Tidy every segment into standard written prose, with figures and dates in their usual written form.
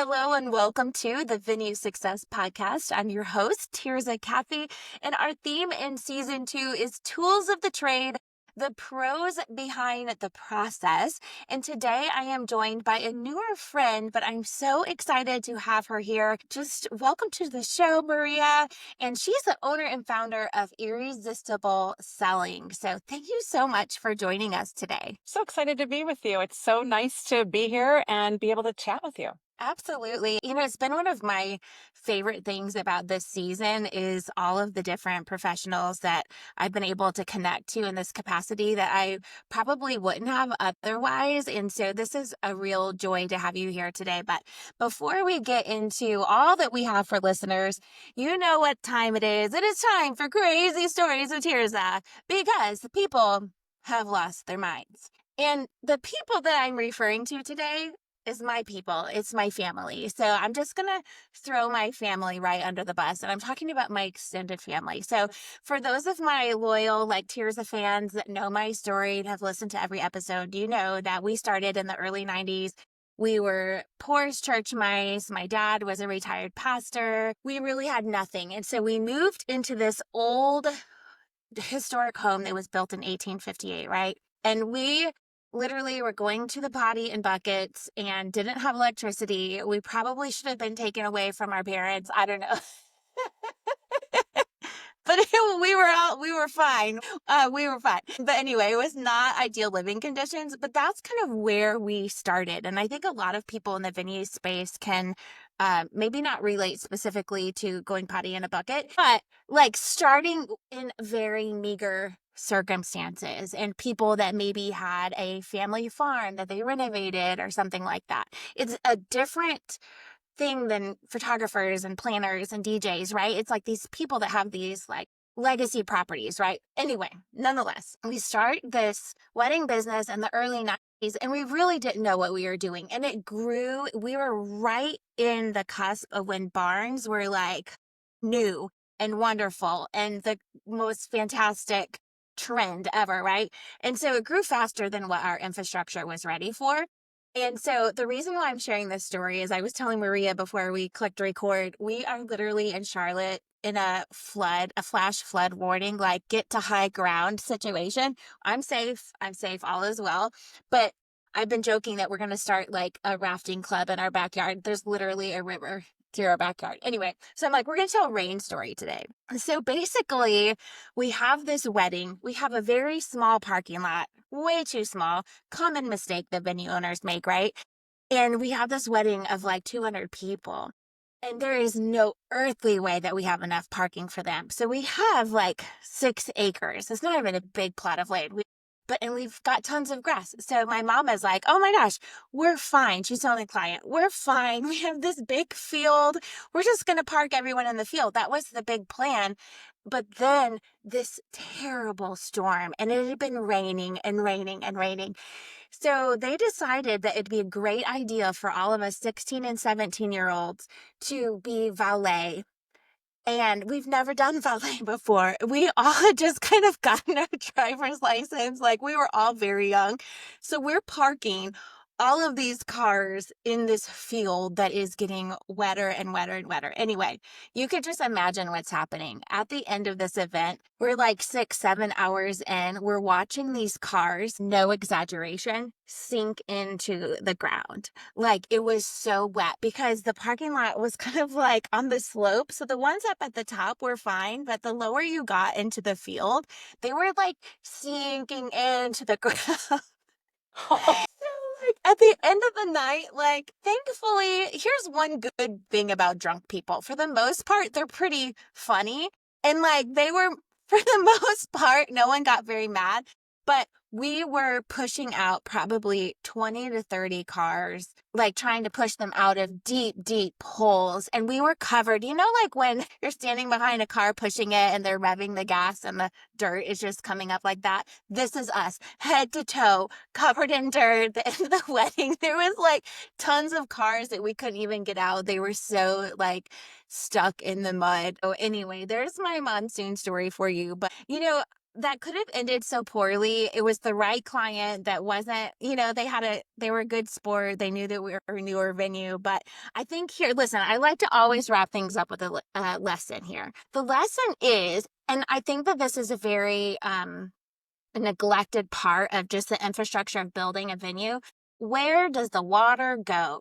Hello and welcome to the Venue Success Podcast. I'm your host, Tirzah Caffee, and our theme in season 2 is Tools of the Trade, the pros behind the process. And today I am joined by a newer friend, but I'm so excited to have her here. Just welcome to the show, Maria. And she's the owner and founder of Irresistible Selling. So thank you so much for joining us today. So excited to be with you. It's so nice to be here and be able to chat with you. Absolutely. It's been one of my favorite things about this season is all of the different professionals that I've been able to connect to in this capacity that I probably wouldn't have otherwise. And so this is a real joy to have you here today. But before we get into all that we have for listeners, you know what time it is. It is time for Crazy Stories with Tirzah because people have lost their minds. And the people that I'm referring to today is my people. It's my family. So I'm just going to throw my family right under the bus. And I'm talking about my extended family. So for those of my loyal, Tirzah fans that know my story and have listened to every episode, you know that we started in the early 90s. We were poor as church mice. My dad was a retired pastor. We really had nothing. And so we moved into this old historic home that was built in 1858, right? And we literally were going to the potty in buckets and didn't have electricity. We probably should have been taken away from our parents. I don't know. But we were fine. We were fine. But anyway, it was not ideal living conditions, but that's kind of where we started. And I think a lot of people in the venue space can maybe not relate specifically to going potty in a bucket, but starting in very meager circumstances and people that maybe had a family farm that they renovated or something like that. It's a different thing than photographers and planners and DJs, right? It's like these people that have these legacy properties, right? Anyway, nonetheless, we start this wedding business in the early 90s and we really didn't know what we were doing. And it grew. We were right in the cusp of when barns were new and wonderful and the most fantastic trend ever, right? And so it grew faster than what our infrastructure was ready for. And so the reason why I'm sharing this story is I was telling Maria before we clicked record, we are literally in Charlotte in a flash flood warning, get to high ground situation. I'm safe, all is well. But I've been joking that we're going to start a rafting club in our backyard. There's literally a river through our backyard. Anyway, so I'm we're going to tell a rain story today. So basically, we have this wedding. We have a very small parking lot, way too small. Common mistake that venue owners make, right? And we have this wedding of 200 people. And there is no earthly way that we have enough parking for them. So we have 6 acres. It's not even a big plot of land. And we've got tons of grass. So my mom is like, oh my gosh, we're fine. She's telling the client, we're fine. We have this big field. We're just going to park everyone in the field. That was the big plan. But then this terrible storm, and it had been raining and raining and raining. So they decided that it'd be a great idea for all of us 16 and 17-year-olds to be valet. And we've never done valet before. We all had just kind of gotten our driver's license. We were all very young. So we're parking all of these cars in this field that is getting wetter and wetter and wetter. Anyway, you could just imagine what's happening. At the end of this event, we're 6, 7 hours in. We're watching these cars, no exaggeration, sink into the ground. It was so wet because the parking lot was kind of on the slope. So the ones up at the top were fine, but the lower you got into the field, they were sinking into the ground. At the end of the night, thankfully, here's one good thing about drunk people. For the most part, they're pretty funny. And they were, for the most part, no one got very mad. But we were pushing out probably 20 to 30 cars, trying to push them out of deep, deep holes. And we were covered, when you're standing behind a car pushing it and they're revving the gas and the dirt is just coming up like that. This is us, head to toe, covered in dirt. The end of the wedding, there was tons of cars that we couldn't even get out. They were so stuck in the mud. Oh, anyway, there's my monsoon story for you. But that could have ended so poorly. It was the right client that wasn't, they were a good sport. They knew that we were a newer venue. But I think here, listen, I like to always wrap things up with a lesson here. The lesson is, and I think that this is a very a neglected part of just the infrastructure of building a venue. Where does the water go?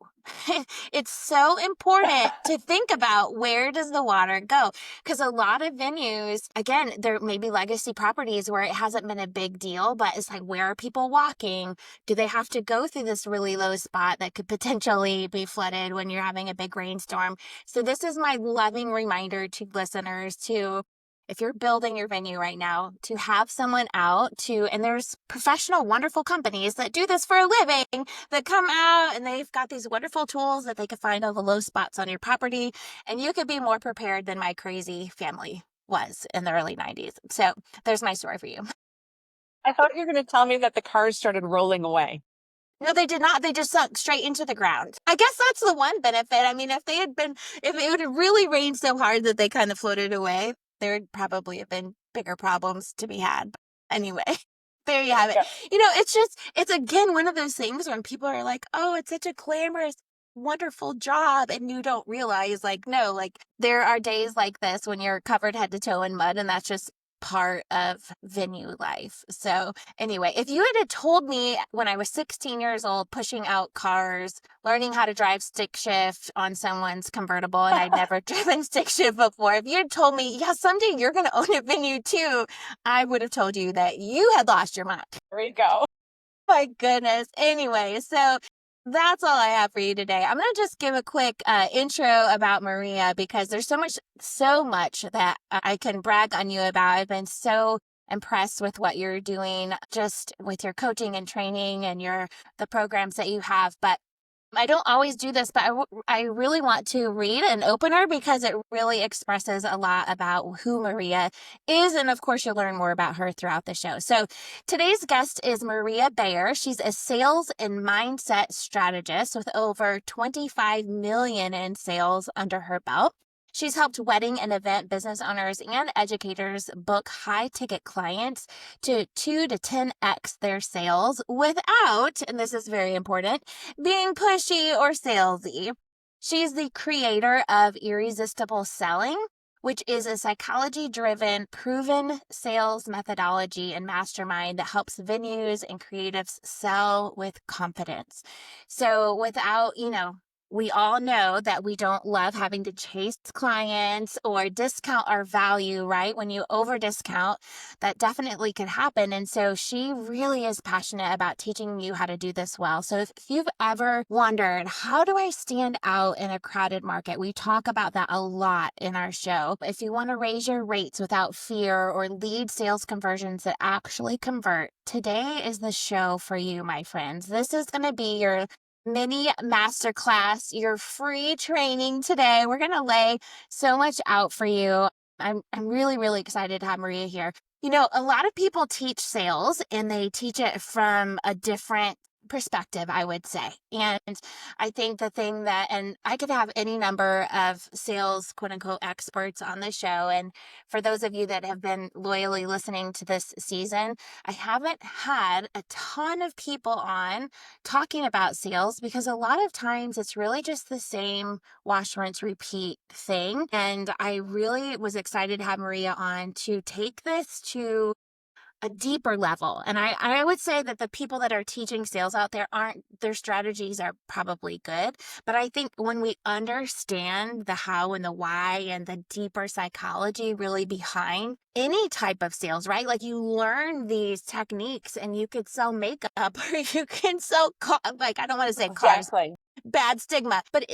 It's so important to think about, where does the water go? Because a lot of venues, again, there may be legacy properties where it hasn't been a big deal, but it's like, where are people walking? Do they have to go through this really low spot that could potentially be flooded when you're having a big rainstorm? So this is my loving reminder to listeners to, if you're building your venue right now, to have someone out to, and there's professional, wonderful companies that do this for a living, that come out and they've got these wonderful tools that they can find all the low spots on your property. And you could be more prepared than my crazy family was in the early 90s. So there's my story for you. I thought you were going to tell me that the cars started rolling away. No, they did not. They just sunk straight into the ground. I guess that's the one benefit. I mean, if it would have really rained so hard that they kind of floated away, there would probably have been bigger problems to be had. But anyway, there you have it. Yeah. It's again one of those things when people are like, oh, it's such a glamorous, wonderful job. And you don't realize, like, no, like, there are days like this when you're covered head to toe in mud, and that's just part of venue life. So anyway, if you had told me when I was 16 years old, pushing out cars, learning how to drive stick shift on someone's convertible, and I'd never driven stick shift before, if you had told me, yeah, someday you're going to own a venue too, I would have told you that you had lost your mind. There we go. My goodness. Anyway, so that's all I have for you today. I'm going to just give a quick intro about Maria, because there's so much that I can brag on you about. I've been so impressed with what you're doing, just with your coaching and training and the programs that you have. But I don't always do this, but I really want to read an opener, because it really expresses a lot about who Maria is. And of course, you'll learn more about her throughout the show. So today's guest is Maria Bayer. She's a sales and mindset strategist with over 25 million in sales under her belt. She's helped wedding and event business owners and educators book high-ticket clients to 2 to 10x their sales without, and this is very important, being pushy or salesy. She's the creator of Irresistible Selling, which is a psychology-driven, proven sales methodology and mastermind that helps venues and creatives sell with confidence. So without, we all know that we don't love having to chase clients or discount our value, right? When you over discount, that definitely could happen. And so she really is passionate about teaching you how to do this well. So if you've ever wondered, how do I stand out in a crowded market? We talk about that a lot in our show. If you want to raise your rates without fear or lead sales conversions that actually convert, today is the show for you, my friends. This is going to be your mini masterclass, your free training today. We're going to lay so much out for you. I'm really, really excited to have Maria here. A lot of people teach sales, and they teach it from a different perspective, I would say. And I think the thing that, and I could have any number of sales, quote unquote, experts on the show. And for those of you that have been loyally listening to this season, I haven't had a ton of people on talking about sales, because a lot of times it's really just the same wash, rinse, repeat thing. And I really was excited to have Maria on to take this to a deeper level. And I would say that the people that are teaching sales out there, their strategies are probably good. But I think when we understand the how and the why and the deeper psychology really behind any type of sales, right? Like, you learn these techniques and you could sell makeup, or you can sell, I don't want to say cars. Exactly. Bad stigma, but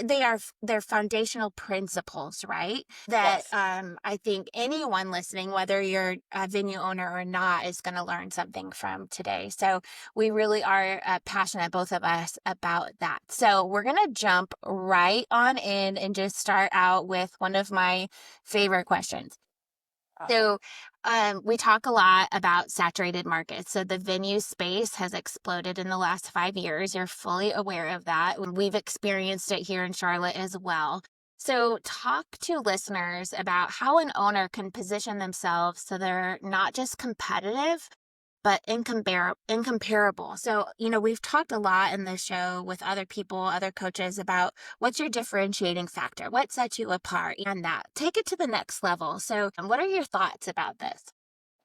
they're foundational principles, right? That Yes. I think anyone listening, whether you're a venue owner or not, is going to learn something from today. So we really are passionate, both of us, about that. So we're going to jump right on in and just start out with one of my favorite questions. Awesome. So we talk a lot about saturated markets. So the venue space has exploded in the last 5 years. You're fully aware of that. We've experienced it here in Charlotte as well. So, talk to listeners about how an owner can position themselves so they're not just competitive, but incomparable. So, we've talked a lot in the show with other people, other coaches about what's your differentiating factor, what sets you apart, and that. Take it to the next level. So, what are your thoughts about this?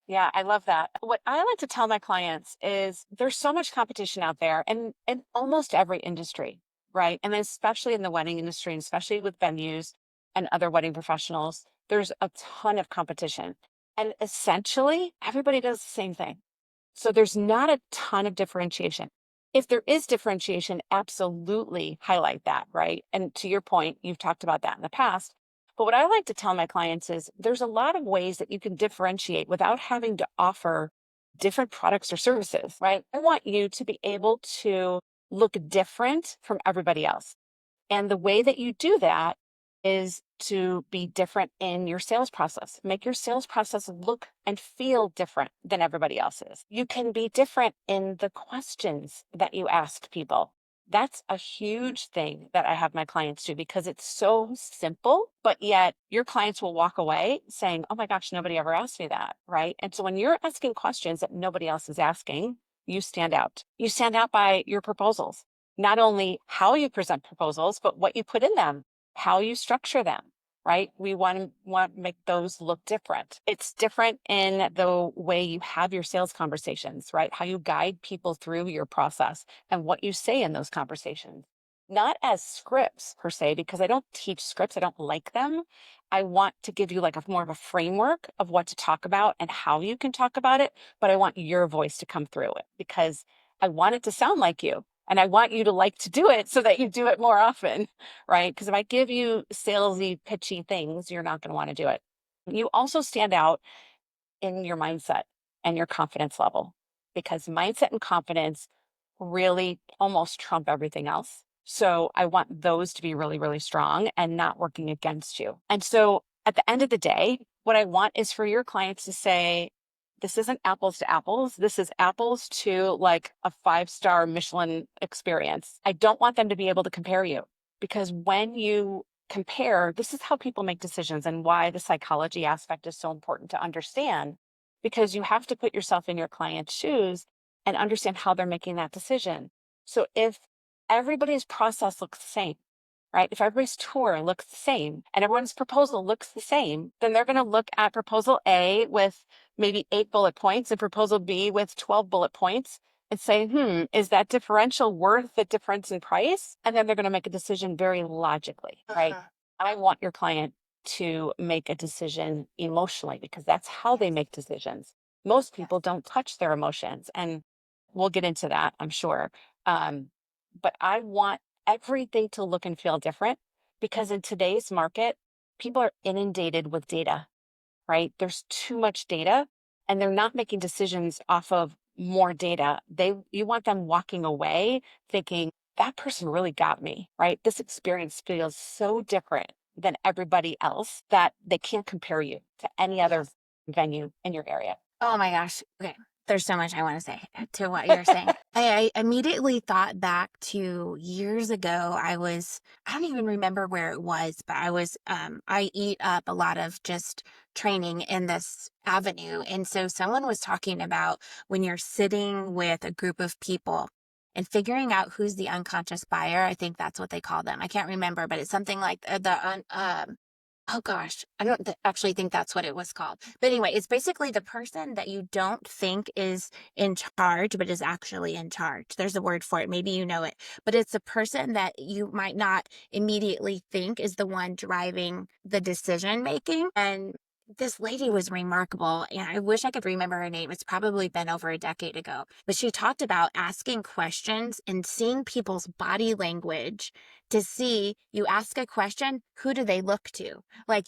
Yeah, I love that. What I like to tell my clients is there's so much competition out there and in almost every industry, right? And especially in the wedding industry, and especially with venues and other wedding professionals, there's a ton of competition. And essentially, everybody does the same thing. So there's not a ton of differentiation. If there is differentiation, absolutely highlight that, right? And to your point, you've talked about that in the past. But what I like to tell my clients is there's a lot of ways that you can differentiate without having to offer different products or services, right? I want you to be able to look different from everybody else. And the way that you do that is to be different in your sales process. Make your sales process look and feel different than everybody else's. You can be different in the questions that you ask people. That's a huge thing that I have my clients do because it's so simple, but yet your clients will walk away saying, oh my gosh, nobody ever asked me that. Right. And so when you're asking questions that nobody else is asking, you stand out. You stand out by your proposals, not only how you present proposals, but what you put in them, how you structure them, right? We want to make those look different. It's different in the way you have your sales conversations, right? How you guide people through your process and what you say in those conversations. Not as scripts per se, because I don't teach scripts. I don't like them. I want to give you like a more of a framework of what to talk about and how you can talk about it, but I want your voice to come through it because I want it to sound like you. And I want you to like to do it so that you do it more often, right? Because if I give you salesy, pitchy things, you're not going to want to do it. You also stand out in your mindset and your confidence level because mindset and confidence really almost trump everything else. So I want those to be really, really strong and not working against you. And so at the end of the day, what I want is for your clients to say, this isn't apples to apples. This is apples to like a 5-star Michelin experience. I don't want them to be able to compare you because when you compare, this is how people make decisions and why the psychology aspect is so important to understand because you have to put yourself in your client's shoes and understand how they're making that decision. So if everybody's process looks the same, right? If everybody's tour looks the same and everyone's proposal looks the same, then they're going to look at proposal A with maybe 8 bullet points and proposal B with 12 bullet points and say, is that differential worth the difference in price? And then they're going to make a decision very logically, right? I want your client to make a decision emotionally because that's how they make decisions. Most people don't touch their emotions. And we'll get into that, I'm sure. But I want everything to look and feel different because in today's market, people are inundated with data, right? There's too much data and they're not making decisions off of more data. You want them walking away thinking that person really got me, right? This experience feels so different than everybody else that they can't compare you to any other venue in your area. Oh my gosh. Okay. There's so much I want to say to what you're saying. I immediately thought back to years ago. I don't even remember where it was, but I eat up a lot of just training in this avenue. And so someone was talking about when you're sitting with a group of people and figuring out who's the unconscious buyer. I think that's what they call them. I can't remember, but it's something like oh gosh, I don't actually think that's what it was called. But anyway, it's basically the person that you don't think is in charge, but is actually in charge. There's a word for it. Maybe you know it, but it's the person that you might not immediately think is the one driving the decision making. And this lady was remarkable, and I wish I could remember her name. It's probably been over a decade ago, but she talked about asking questions and seeing people's body language to see, you ask a question, who do they look to? Like,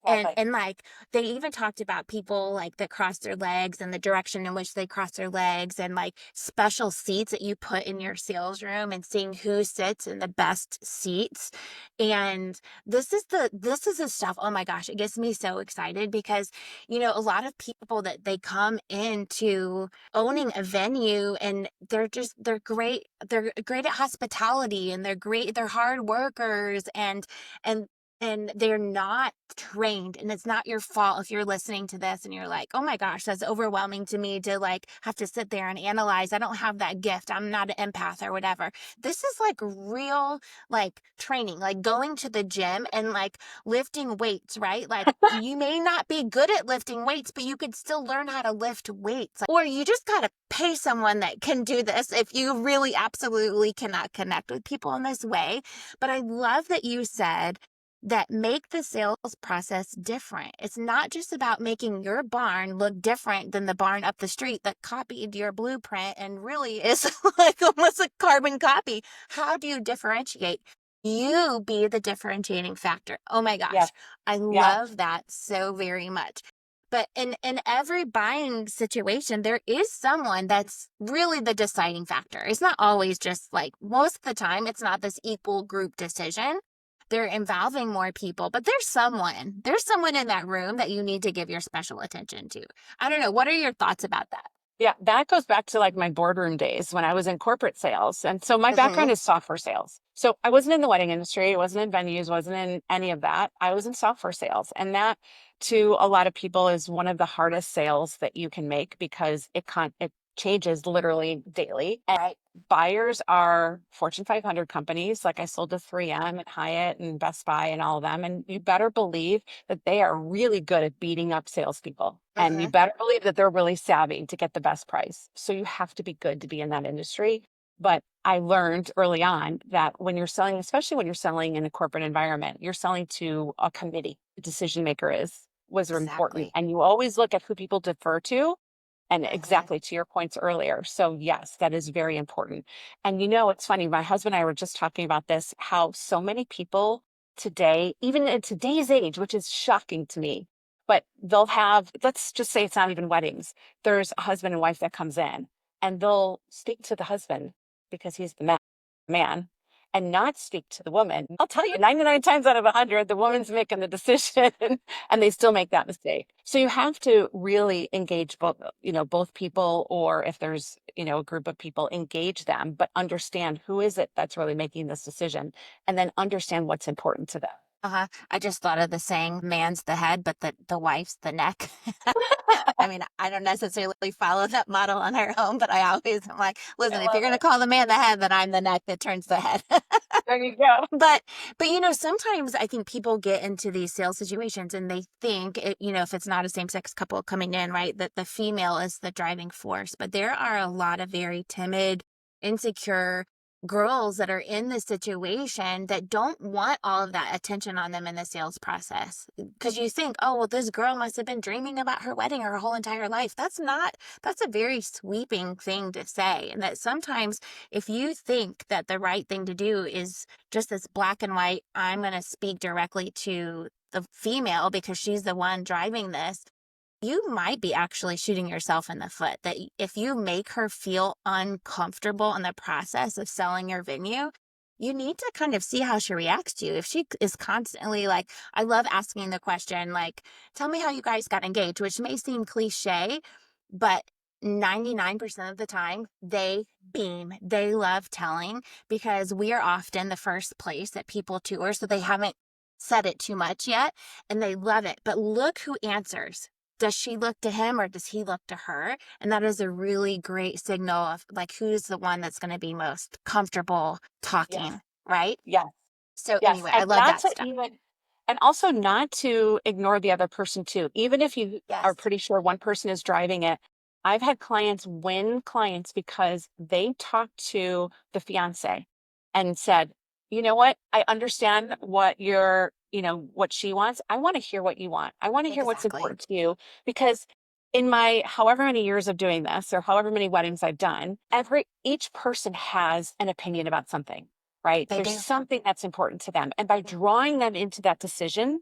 Exactly. and like they even talked about people like that cross their legs and the direction in which they cross their legs and like special seats that you put in your sales room and seeing who sits in the best seats. And this is the stuff, oh my gosh, it gets me so excited because a lot of people that they come into owning a venue and they're great at hospitality and they're hard workers and and they're not trained. And it's not your fault if you're listening to this and you're like, oh my gosh, that's overwhelming to me to like have to sit there and analyze. I don't have that gift. I'm not an empath or whatever. This is like real like training, like going to the gym and like lifting weights, right? Like you may not be good at lifting weights, but you could still learn how to lift weights. Or you just got to pay someone that can do this if you really absolutely cannot connect with people in this way. But I love that you said that make the sales process different. It's not just about making your barn look different than the barn up the street that copied your blueprint and really is like almost a carbon copy. How do you differentiate? You be the differentiating factor. Oh my Yes. gosh, I Yes. love that so very much. But in every buying situation, there is someone that's really the deciding factor. It's not always just like most of the time, it's not this equal group decision. They're involving more people, but there's someone in that room that you need to give your special attention to. I don't know. What are your thoughts about that? Yeah, that goes back to like my boardroom days when I was in corporate sales. And so my Mm-hmm. background is software sales. So I wasn't in the wedding industry, I wasn't in venues, wasn't in any of that. I was in software sales. And that to a lot of people is one of the hardest sales that you can make because it changes literally daily. And Right. buyers are Fortune 500 companies. Like I sold to 3M and Hyatt and Best Buy and all of them. And you better believe that they are really good at beating up salespeople. And you Mm-hmm. better believe that they're really savvy to get the best price. So you have to be good to be in that industry. But I learned early on that when you're selling, especially when you're selling in a corporate environment, you're selling to a committee. The decision maker was important. Exactly. And you always look at who people defer to and Mm-hmm. exactly to your points earlier. So yes, that is very important. And you know, it's funny, my husband and I were just talking about this, how so many people today, even in today's age, which is shocking to me, but they'll have, let's just say it's not even weddings. There's a husband and wife that comes in and they'll speak to the husband because he's the man and not speak to the woman. I'll tell you, 99 times out of 100, the woman's making the decision and they still make that mistake. So you have to really engage both, both people, or if there's, a group of people, engage them, but understand who is it that's really making this decision and then understand what's important to them. Uh-huh. I just thought of the saying, man's the head, but the wife's the neck. I mean, I don't necessarily follow that model on our home, but I always am like, I listen, if you're love going to it. call the man the head, then I'm the neck that turns the head. There you go. But sometimes I think people get into these sales situations and they think if it's not a same-sex couple coming in, right, that the female is the driving force. But there are a lot of very timid, insecure girls that are in this situation that don't want all of that attention on them in the sales process. Because you think, oh, well, this girl must have been dreaming about her wedding her whole entire life. That's a very sweeping thing to say. And that sometimes if you think that the right thing to do is just this black and white, I'm going to speak directly to the female because she's the one driving this, you might be actually shooting yourself in the foot. That if you make her feel uncomfortable in the process of selling your venue, you need to kind of see how she reacts to you. If she is constantly like, I love asking the question, like, tell me how you guys got engaged, which may seem cliche, but 99% of the time they beam. They love telling because we are often the first place that people tour. So they haven't said it too much yet and they love it. But look who answers. Does she look to him or does he look to her? And that is a really great signal of like who's the one that's going to be most comfortable Yes. talking, right? Yes. So Yes. anyway, I And love not that to stuff. even, and also not to ignore the other person too. Even if you are Yes. pretty sure one person is driving it. I've had clients win clients because they talked to the fiance and said, you know what? I understand what she wants. I want to hear what you want. I want to hear what's Exactly. important to you because in my however many years of doing this or however many weddings I've done, each person has an opinion about something, right? They There's do. something that's important to them. And by drawing them into that decision,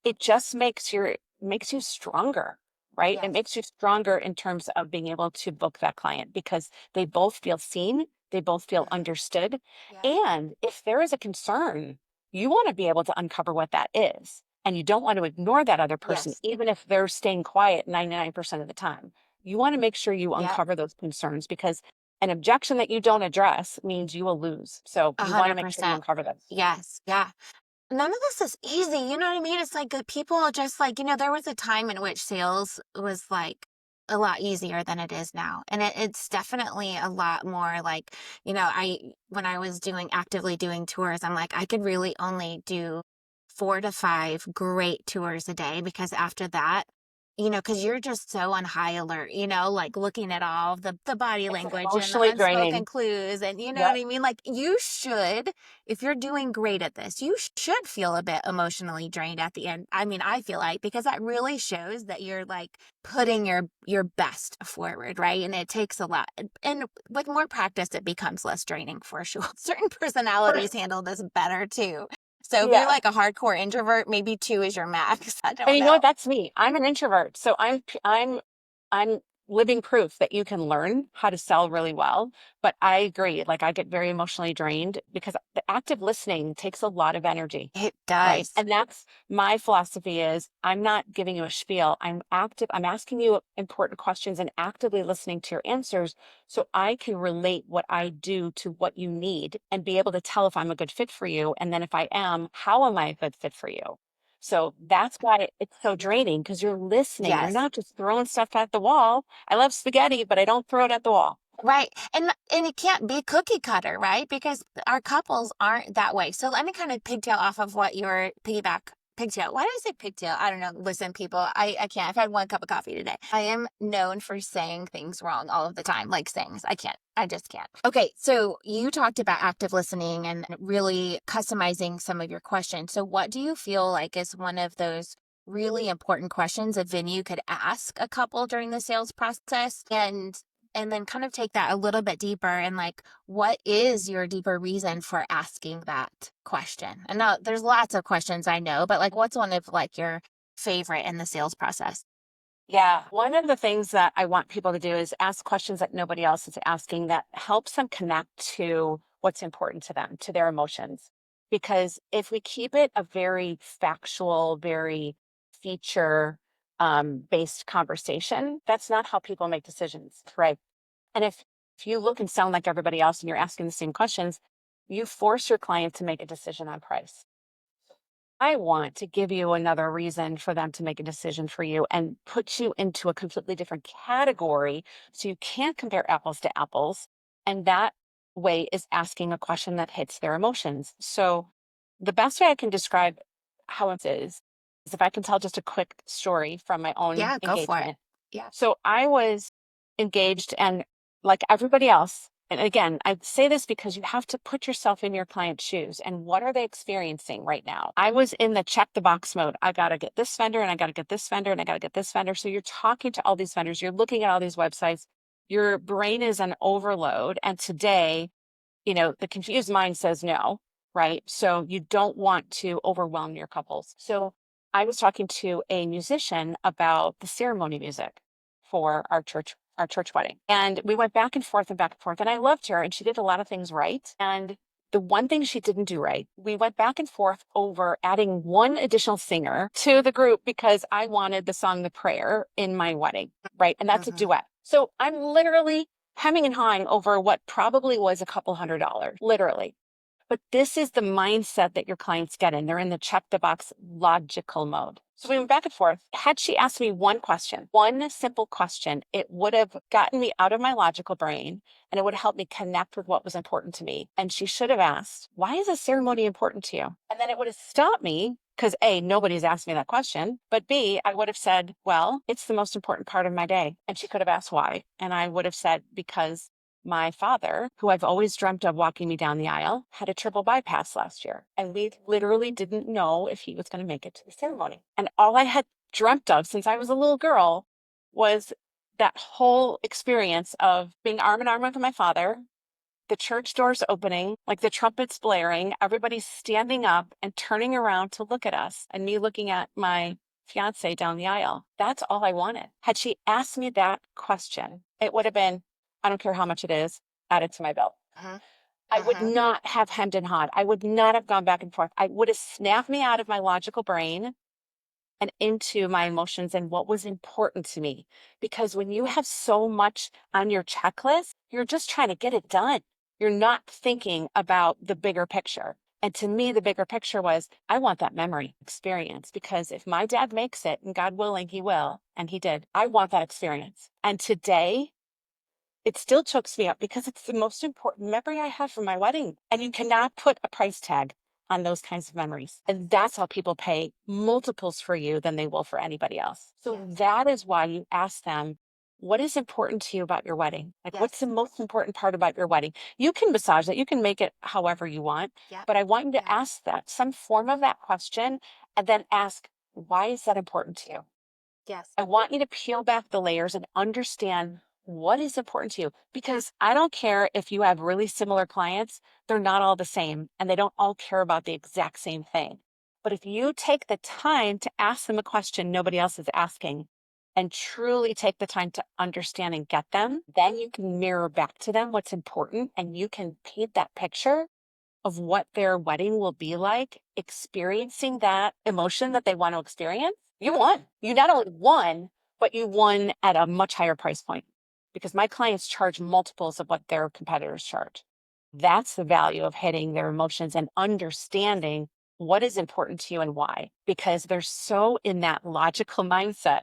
it just makes you stronger, right? It Yes. makes you stronger in terms of being able to book that client because they both feel seen, they both feel Hmm. understood. Yep. And if there is a concern, you want to be able to uncover what that is. And you don't want to ignore that other person, Yes. even if they're staying quiet 99% of the time. You want to make sure you Yep. uncover those concerns because an objection that you don't address means you will lose. So A you want to hundred make sure you percent. uncover those. Yes. Yeah. none of this is easy. You know what I mean? It's like people just like, there was a time in which sales was like a lot easier than it is now. And it's definitely a lot more like, when I was actively doing tours, I'm like, I could really only do 4 to 5 great tours a day because after that, because you're just so on high alert, like looking at all the body It's language and the emotionally unspoken draining. clues. And you know what Yep. I mean? Like you should, if you're doing great at this, you should feel a bit emotionally drained at the end. I mean, I feel like because that really shows that you're like putting your best forward, right? And it takes a lot. And with more practice, it becomes less draining for sure. Certain personalities handle this better too. So if you're Yeah. like a hardcore introvert, maybe 2 is your max. I And don't you know know. what? That's me. I'm an introvert. So I'm living proof that you can learn how to sell really well. But I agree. Like I get very emotionally drained because the active listening takes a lot of energy. It Right. does. And that's my philosophy is I'm not giving you a spiel. I'm active. I'm asking you important questions and actively listening to your answers so I can relate what I do to what you need and be able to tell if I'm a good fit for you. And then if I am, how am I a good fit for you? So that's why it's so draining because you're listening. You're Yes. not just throwing stuff at the wall. I love spaghetti, but I don't throw it at the wall. Right. And it can't be cookie cutter, right? Because our couples aren't that way. So let me kind of pigtail off of what your pigtail. Why did I say pigtail? I don't know. Listen, people, I can't. I've had 1 cup of coffee today. I am known for saying things wrong all of the time, like things. I can't. I just can't. Okay, so you talked about active listening and really customizing some of your questions. So what do you feel like is one of those really important questions a venue could ask a couple during the sales process? And then kind of take that a little bit deeper and like, what is your deeper reason for asking that question? And now there's lots of questions I know, but like, what's one of like your favorite in the sales process? Yeah. One of the things that I want people to do is ask questions that nobody else is asking that helps them connect to what's important to them, to their emotions. Because if we keep it a very factual, very feature based conversation, that's not how people make decisions, right? And if you look and sound like everybody else and you're asking the same questions, you force your client to make a decision on price. I want to give you another reason for them to make a decision for you and put you into a completely different category so you can't compare apples to apples. And that way is asking a question that hits their emotions. So, the best way I can describe how it is if I can tell just a quick story from my own Yeah, go for it. engagement. Yeah. So I was engaged and like everybody else, and again, I say this because you have to put yourself in your client's shoes and what are they experiencing right now? I was in the check the box mode. I got to get this vendor and I got to get this vendor and I got to get this vendor. So you're talking to all these vendors, you're looking at all these websites, your brain is on overload. And today, the confused mind says no, right? So you don't want to overwhelm your couples. So I was talking to a musician about the ceremony music for our church wedding. And we went back and forth and back and forth. And I loved her and she did a lot of things right. And the one thing she didn't do right, we went back and forth over adding one additional singer to the group because I wanted the song The Prayer in my wedding, right? And that's a Mm-hmm. duet. So I'm literally hemming and hawing over what probably was a couple $100, literally. But this is the mindset that your clients get in. They're in the check the box logical mode. So we went back and forth. Had she asked me one question, one simple question, it would have gotten me out of my logical brain and it would have helped me connect with what was important to me. And she should have asked, why is a ceremony important to you? And then it would have stopped me because A, nobody's asked me that question. But B, I would have said, well, it's the most important part of my day. And she could have asked why. And I would have said, because my father, who I've always dreamt of walking me down the aisle, had a triple bypass last year. And we literally didn't know if he was going to make it to the ceremony. And all I had dreamt of since I was a little girl was that whole experience of being arm in arm with my father, the church doors opening, like the trumpets blaring, everybody standing up and turning around to look at us, and me looking at my fiance down the aisle. That's all I wanted. Had she asked me that question, it would have been, I don't care how much it is, add it to my bill. Mm-hmm. I would Mm-hmm. not have hemmed and hawed. I would not have gone back and forth. I would have snapped me out of my logical brain and into my emotions and what was important to me. Because when you have so much on your checklist, you're just trying to get it done. You're not thinking about the bigger picture. And to me, the bigger picture was I want that memory experience, because if my dad makes it, and God willing, he will, and he did, I want that experience. And today, it still chokes me up because it's the most important memory I have from my wedding. And you cannot put a price tag on those kinds of memories. And that's how people pay multiples for you than they will for anybody else. So that is why you ask them, what is important to you about your wedding? Like, what's the most important part about your wedding? You can massage that, you can make it however you want, but I want you to ask that, some form of that question, and then ask, why is that important to you? I want you to peel back the layers and understand what is important to you, because I don't care if you have really similar clients, they're not all the same and they don't all care about the exact same thing. But if you take the time to ask them a question nobody else is asking and truly take the time to understand and get them, then you can mirror back to them what's important and you can paint that picture of what their wedding will be like, experiencing that emotion that they want to experience. You won. You not only won, but you won at a much higher price point, because my clients charge multiples of what their competitors charge. That's the value of hitting their emotions and understanding what is important to you and why, because they're so in that logical mindset.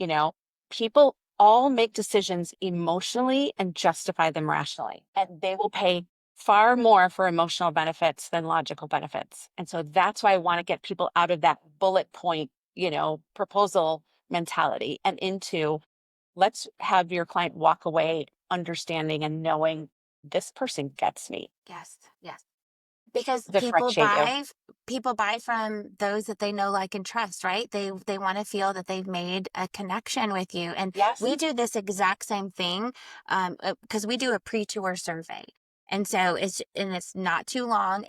You know, people all make decisions emotionally and justify them rationally, and they will pay far more for emotional benefits than logical benefits. And so that's why I want to get people out of that bullet point, proposal mentality and into, let's have your client walk away understanding and knowing this person gets me. Yes. Yes. Because Differentiate you. people buy from those that they know, like, and trust, right? They want to feel that they've made a connection with you. And Yes. we do this exact same thing because we do a pre-tour survey. And so it's not too long.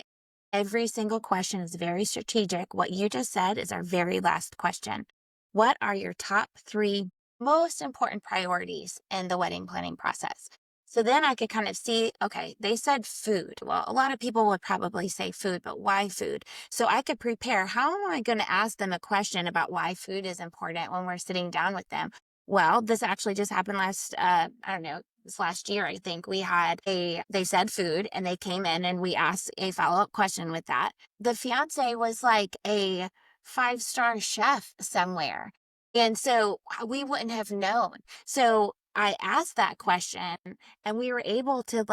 Every single question is very strategic. What you just said is our very last question. What are your top 3 most important priorities in the wedding planning process? So then I could kind of see, okay, they said food. Well, a lot of people would probably say food, but why food? So I could prepare. How am I going to ask them a question about why food is important when we're sitting down with them? Well, this actually just happened I don't know, this last year. I think they said food and they came in and we asked a follow-up question with that. The fiance was like a 5-star chef somewhere. And so we wouldn't have known. So I asked that question and we were able to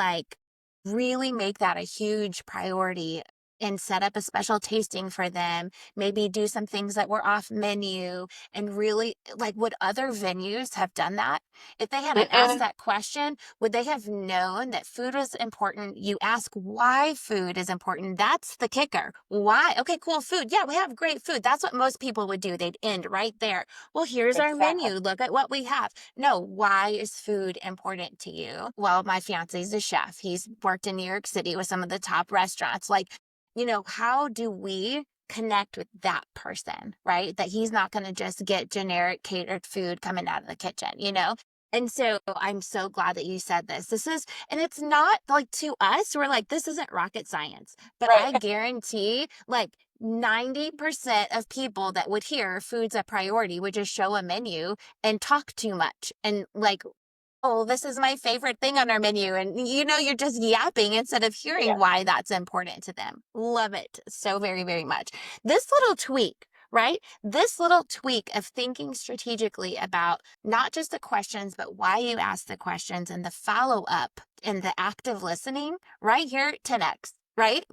really make that a huge priority and set up a special tasting for them, maybe do some things that were off menu, and really, like, would other venues have done that? If they hadn't asked Mm-mm. that question, would they have known that food was important? You ask why food is important. That's the kicker. Why? Okay, cool, food. Yeah, we have great food. That's what most people would do. They'd end right there. Well, here's our Exactly. menu. Look at what we have. No, why is food important to you? Well, my fiance's a chef. He's worked in New York City with some of the top restaurants. How do we connect with that person, right? That he's not going to just get generic catered food coming out of the kitchen? And so I'm so glad that you said this. And it's not like, to us, we're like, this isn't rocket science, but Right. I guarantee 90% of people that would hear food's a priority would just show a menu and talk too much and oh, this is my favorite thing on our menu. And you're just yapping instead of hearing Yeah. why that's important to them. Love it so very, very much. This little tweak, right? This little tweak of thinking strategically about not just the questions, but why you ask the questions and the follow up and the active listening right here, 10x. Right?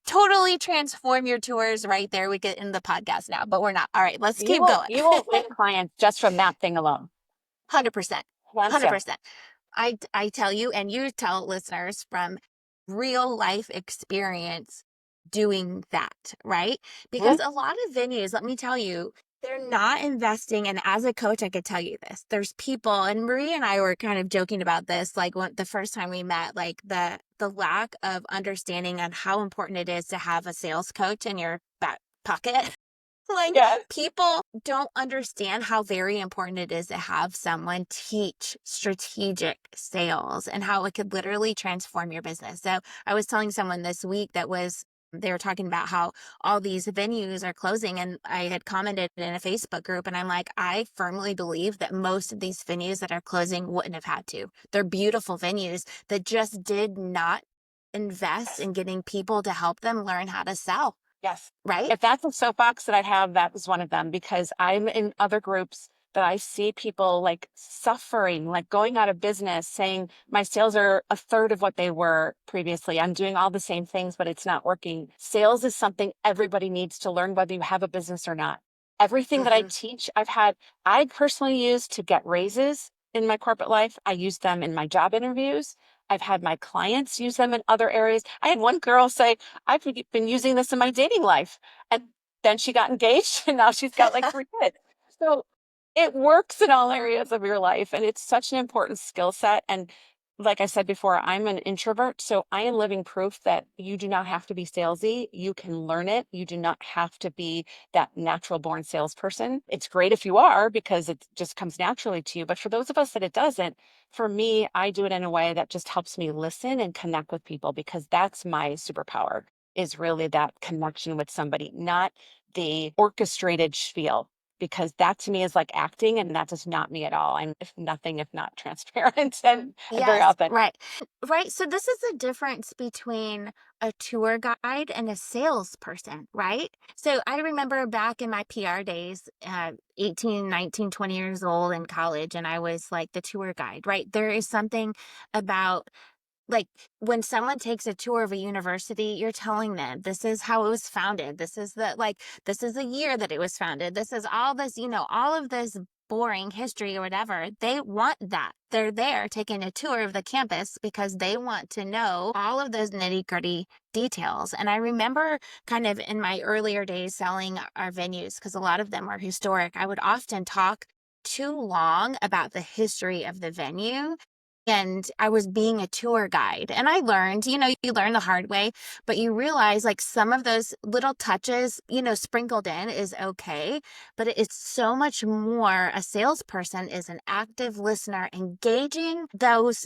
Totally transform your tours right there. We get in the podcast now, but we're not. All right, let's You keep will going. you will win clients just from that thing alone. 100%. Once you. 100%. I tell you, and you tell listeners from real life experience doing that, right? Mhm. Because a lot of venues, let me tell you, they're not investing. And as a coach, I could tell you this. There's people, and Marie and I were kind of joking about this, the first time we met, the lack of understanding on how important it is to have a sales coach in your back pocket. Yes. People don't understand how very important it is to have someone teach strategic sales and how it could literally transform your business. So I was telling someone this week they were talking about how all these venues are closing. And I had commented in a Facebook group and I'm like, I firmly believe that most of these venues that are closing wouldn't have had to. They're beautiful venues that just did not invest in getting people to help them learn how to sell, Yes. right? If that's a soapbox that I have, that was one of them, because I'm in other groups that I see people like suffering, like going out of business, saying my sales are a third of what they were previously. I'm doing all the same things, but it's not working. Sales is something everybody needs to learn, whether you have a business or not. Everything that I Hmm. teach, I personally use to get raises in my corporate life. I use them in my job interviews. I've had my clients use them in other areas. I had one girl say, I've been using this in my dating life. And then she got engaged and now she's got like 3 kids. So it works in all areas of your life. And it's such an important skill set. And like I said before, I'm an introvert. So I am living proof that you do not have to be salesy. You can learn it. You do not have to be that natural born salesperson. It's great if you are because it just comes naturally to you. But for those of us that it doesn't, for me, I do it in a way that just helps me listen and connect with people because that's my superpower is really that connection with somebody, not the orchestrated spiel, because that to me is like acting and that is not me at all. I'm if nothing, if not transparent and very Yes, authentic. right. Right. So this is the difference between a tour guide and a salesperson, right? So I remember back in my PR days, 18, 19, 20 years old in college, and I was like the tour guide, right? There is something about like when someone takes a tour of a university, you're telling them this is how it was founded. This is this is the year that it was founded. This is all this, all of this boring history or whatever. They want that. They're there taking a tour of the campus because they want to know all of those nitty-gritty details. And I remember kind of in my earlier days selling our venues, because a lot of them were historic, I would often talk too long about the history of the venue, and I was being a tour guide. And I learned, you learn the hard way, but you realize like some of those little touches, sprinkled in is okay. But it's so much more. A salesperson is an active listener, engaging those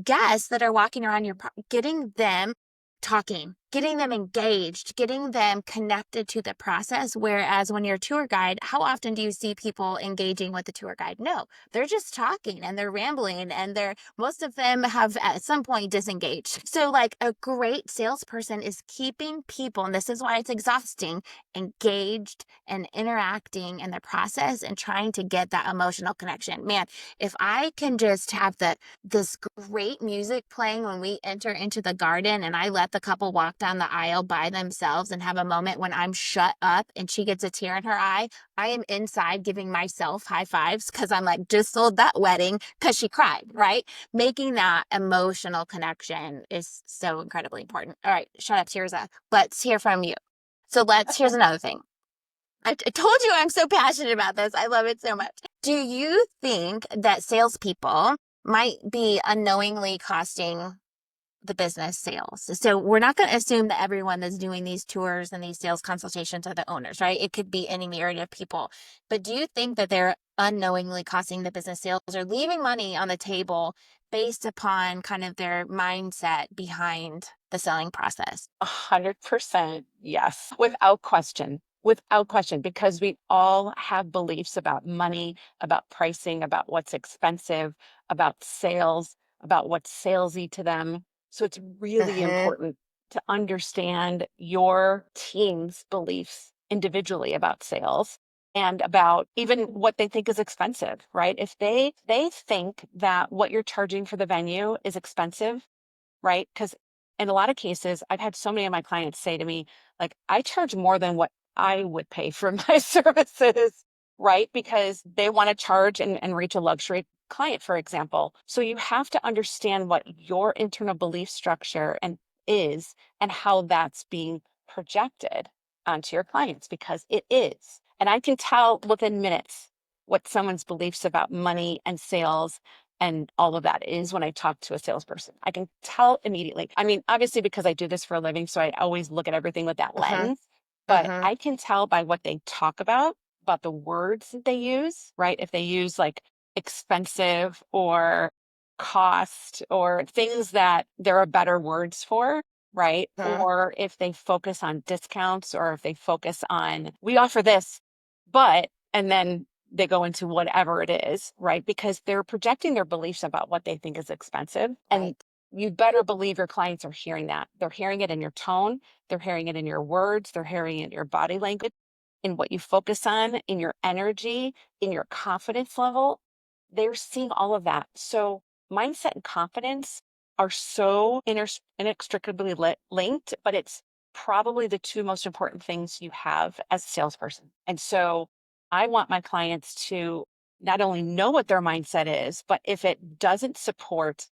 guests that are walking around getting them talking, getting them engaged, getting them connected to the process. Whereas when you're a tour guide, how often do you see people engaging with the tour guide? No, they're just talking and they're rambling and most of them have at some point disengaged. So like a great salesperson is keeping people, and this is why it's exhausting, engaged and interacting in the process and trying to get that emotional connection. Man, if I can just have this great music playing when we enter into the garden and I let the couple walk down the aisle by themselves and have a moment when I'm shut up and she gets a tear in her eye, I am inside giving myself high fives because I'm like, just sold that wedding because she cried, right? Making that emotional connection is so incredibly important. All right, shut up, Tirzah. Let's hear from you. So here's another thing. I told you I'm so passionate about this. I love it so much. Do you think that salespeople might be unknowingly costing the business sales? So we're not going to assume that everyone that's doing these tours and these sales consultations are the owners, right? It could be any myriad of people. But do you think that they're unknowingly costing the business sales or leaving money on the table based upon kind of their mindset behind the selling process? 100% yes, without question. Without question, because we all have beliefs about money, about pricing, about what's expensive, about sales, about what's salesy to them. So it's really Mm-hmm. important to understand your team's beliefs individually about sales and about even what they think is expensive, right? If they think that what you're charging for the venue is expensive, right? Because in a lot of cases, I've had so many of my clients say to me, like, I charge more than what I would pay for my services, right? Because they want to charge and reach a luxury client, for example. So you have to understand what your internal belief structure is and how that's being projected onto your clients because it is. And I can tell within minutes what someone's beliefs about money and sales and all of that is when I talk to a salesperson. I can tell immediately. I mean, obviously, because I do this for a living, so I always look at everything with that Mm-hmm. lens, but Mm-hmm. I can tell by what they talk about the words that they use, right? If they use like expensive or cost or things that there are better words for, right? Mm-hmm. Or if they focus on discounts or if they focus on, we offer this, but, and then they go into whatever it is, right? Because they're projecting their beliefs about what they think is expensive. And Right. you better believe your clients are hearing that. They're hearing it in your tone, they're hearing it in your words, they're hearing it in your body language, in what you focus on, in your energy, in your confidence level. They're seeing all of that. So mindset and confidence are so inextricably linked, but it's probably the two most important things you have as a salesperson. And so I want my clients to not only know what their mindset is, but if it doesn't support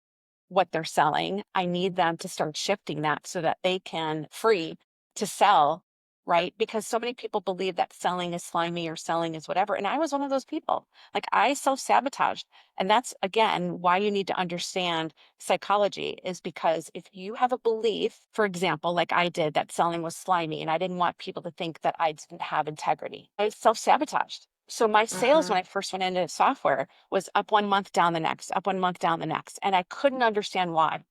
what they're selling, I need them to start shifting that so that they can free to sell, right? Because so many people believe that selling is slimy or selling is whatever. And I was one of those people. Like I self-sabotaged. And that's again why you need to understand psychology, is because if you have a belief, for example, like I did, that selling was slimy and I didn't want people to think that I didn't have integrity, I self-sabotaged. So my sales when Mm-hmm. I first went into software was up 1 month, down the next, up 1 month, down the next. And I couldn't understand why.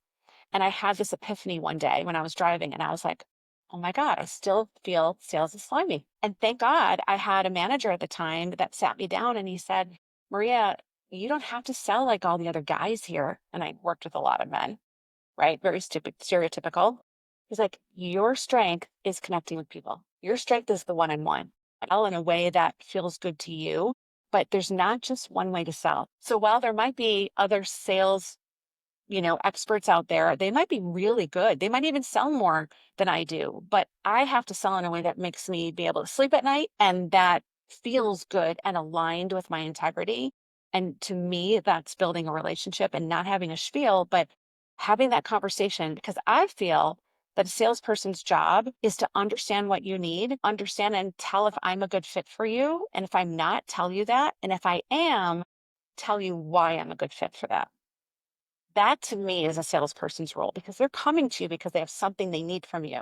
And I had this epiphany one day when I was driving and I was like, oh my God, I still feel sales is slimy. And thank God I had a manager at the time that sat me down and he said, Maria, you don't have to sell like all the other guys here. And I worked with a lot of men, right? Very stupid, stereotypical. He's like, your strength is connecting with people. Your strength is the one-on-one. Sell in a way that feels good to you, but there's not just one way to sell. So while there might be other sales, experts out there, they might be really good. They might even sell more than I do, but I have to sell in a way that makes me be able to sleep at night and that feels good and aligned with my integrity. And to me, that's building a relationship and not having a spiel, but having that conversation, because I feel that a salesperson's job is to understand what you need, understand and tell if I'm a good fit for you. And if I'm not, tell you that. And if I am, tell you why I'm a good fit for that. That to me is a salesperson's role, because they're coming to you because they have something they need from you.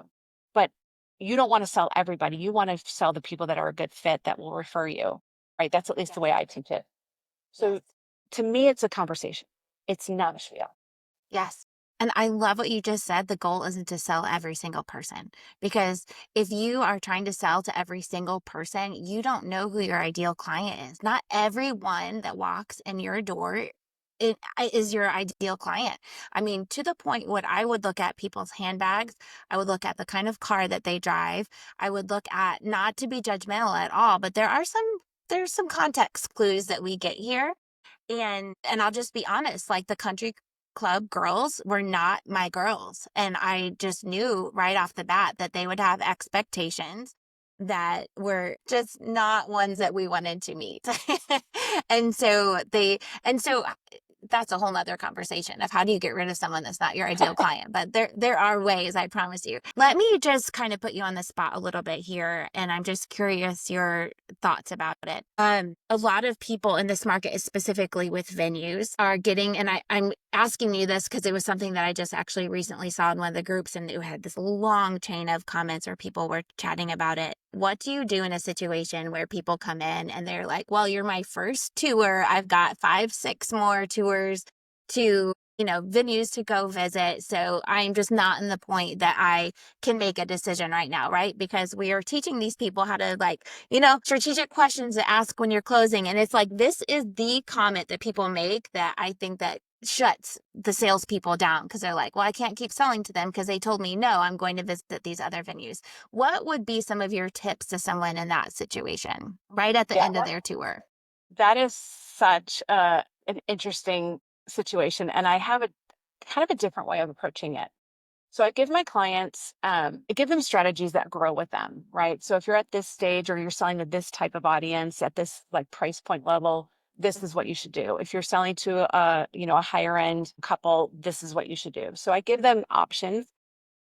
But you don't want to sell everybody. You want to sell the people that are a good fit that will refer you, right? That's at least the Yes. way I teach it. Yes. So to me, it's a conversation. It's not a spiel. Yes. And I love what you just said. The goal isn't to sell every single person, because if you are trying to sell to every single person, you don't know who your ideal client is. Not everyone that walks in your door is your ideal client. I mean, to the point what I would look at people's handbags, I would look at the kind of car that they drive. I would look at, not to be judgmental at all, but there's some context clues that we get here. And I'll just be honest, like the country club girls were not my girls. And I just knew right off the bat that they would have expectations that were just not ones that we wanted to meet. And so that's a whole nother conversation of how do you get rid of someone that's not your ideal client. But there are ways, I promise you. Let me just kind of put you on the spot a little bit here, and I'm just curious your thoughts about it. A lot of people in this market, specifically with venues, are getting, and I'm asking you this because it was something that I just actually recently saw in one of the groups, and it had this long chain of comments where people were chatting about it. What do you do in a situation where people come in and they're like, well, you're my first tour. I've got 5, 6 more tours to, venues to go visit. So I'm just not in the point that I can make a decision right now, right? Because we are teaching these people how to, like, strategic questions to ask when you're closing. And it's like, this is the comment that people make that I think that shuts the salespeople down, because they're like, well, I can't keep selling to them because they told me, no, I'm going to visit these other venues. What would be some of your tips to someone in that situation right at the Yeah, end of their tour? that is such an interesting situation. And I have a kind of a different way of approaching it. So I give my clients, I give them strategies that grow with them, right? So if you're at this stage or you're selling to this type of audience at this like price point level, this is what you should do. If you're selling to a higher end couple, this is what you should do. So I give them options,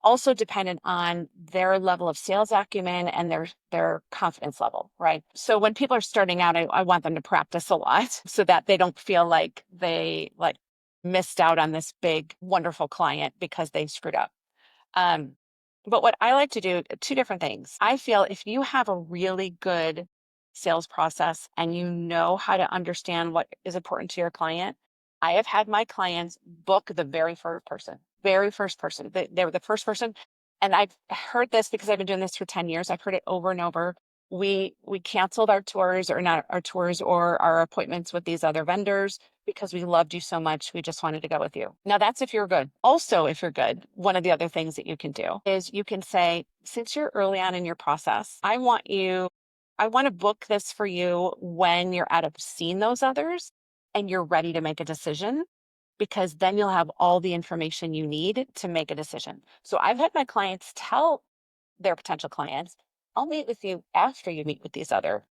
also dependent on their level of sales acumen and their confidence level, right? So when people are starting out, I want them to practice a lot so that they don't feel like they like missed out on this big, wonderful client because they screwed up. Um, but what I like to do, two different things. I feel if you have a really good sales process and you know how to understand what is important to your client, I have had my clients book the very first person, very first person. They were the first person. And I've heard this because I've been doing this for 10 years. I've heard it over and over. we canceled our tours, or not our tours, or our appointments with these other vendors because we loved you so much. We just wanted to go with you. Now that's if you're good. Also, if you're good, one of the other things that you can do is you can say, since you're early on in your process, I want to book this for you when you're out of seeing those others and you're ready to make a decision, because then you'll have all the information you need to make a decision. So I've had my clients tell their potential clients, I'll meet with you after you meet with these other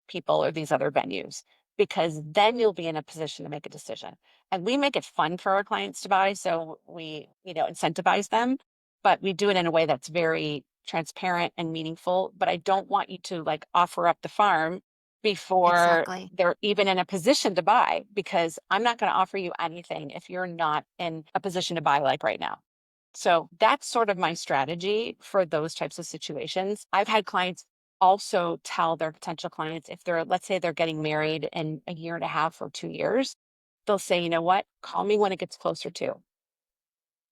people or these other venues, because then you'll be in a position to make a decision. And we make it fun for our clients to buy. So we, incentivize them, but we do it in a way that's very transparent and meaningful. But I don't want you to like offer up the farm before Exactly. they're even in a position to buy, because I'm not going to offer you anything if you're not in a position to buy like right now. So that's sort of my strategy for those types of situations. I've had clients also tell their potential clients, if they're, let's say they're getting married in a year and a half or 2 years, they'll say, you know what, call me when it gets closer to,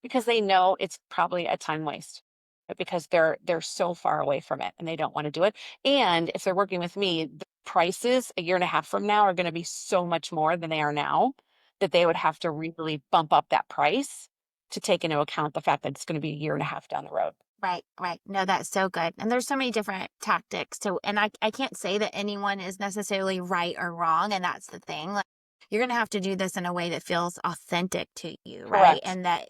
because they know it's probably a time waste, but because they're so far away from it and they don't want to do it. And if they're working with me, the prices a year and a half from now are going to be so much more than they are now, that they would have to really bump up that price to take into account the fact that it's going to be a year and a half down the road. Right, right. No, that's so good. And there's so many different tactics to, and I can't say that anyone is necessarily right or wrong. And that's the thing. Like, you're going to have to do this in a way that feels authentic to you, right? Correct. And that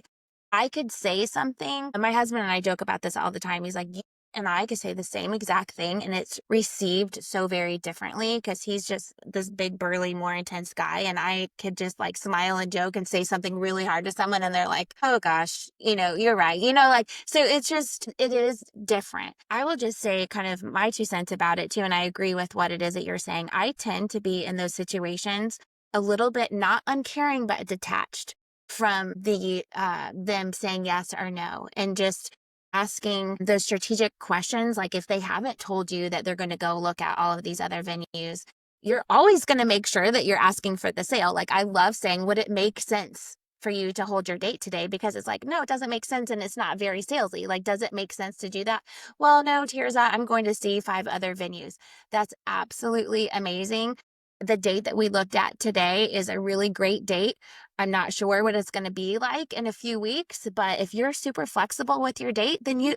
I could say something, and my husband and I joke about this all the time. He's like, you and I could say the same exact thing, and it's received so very differently because he's just this big, burly, more intense guy. And I could just like smile and joke and say something really hard to someone, and they're like, oh gosh, you're right. Like, so it is different. I will just say kind of my 2 cents about it too. And I agree with what it is that you're saying. I tend to be in those situations a little bit not uncaring, but detached from them saying yes or no, and just asking those strategic questions. Like, if they haven't told you that they're going to go look at all of these other venues, you're always going to make sure that you're asking for the sale. Like, I love saying, would it make sense for you to hold your date today? Because it's like, no, it doesn't make sense, and it's not very salesy. Like, does it make sense to do that? Well, no, Tirzah, I'm going to see 5 other venues. That's absolutely amazing. The date that we looked at today is a really great date. I'm not sure what it's going to be like in a few weeks, but if you're super flexible with your date, then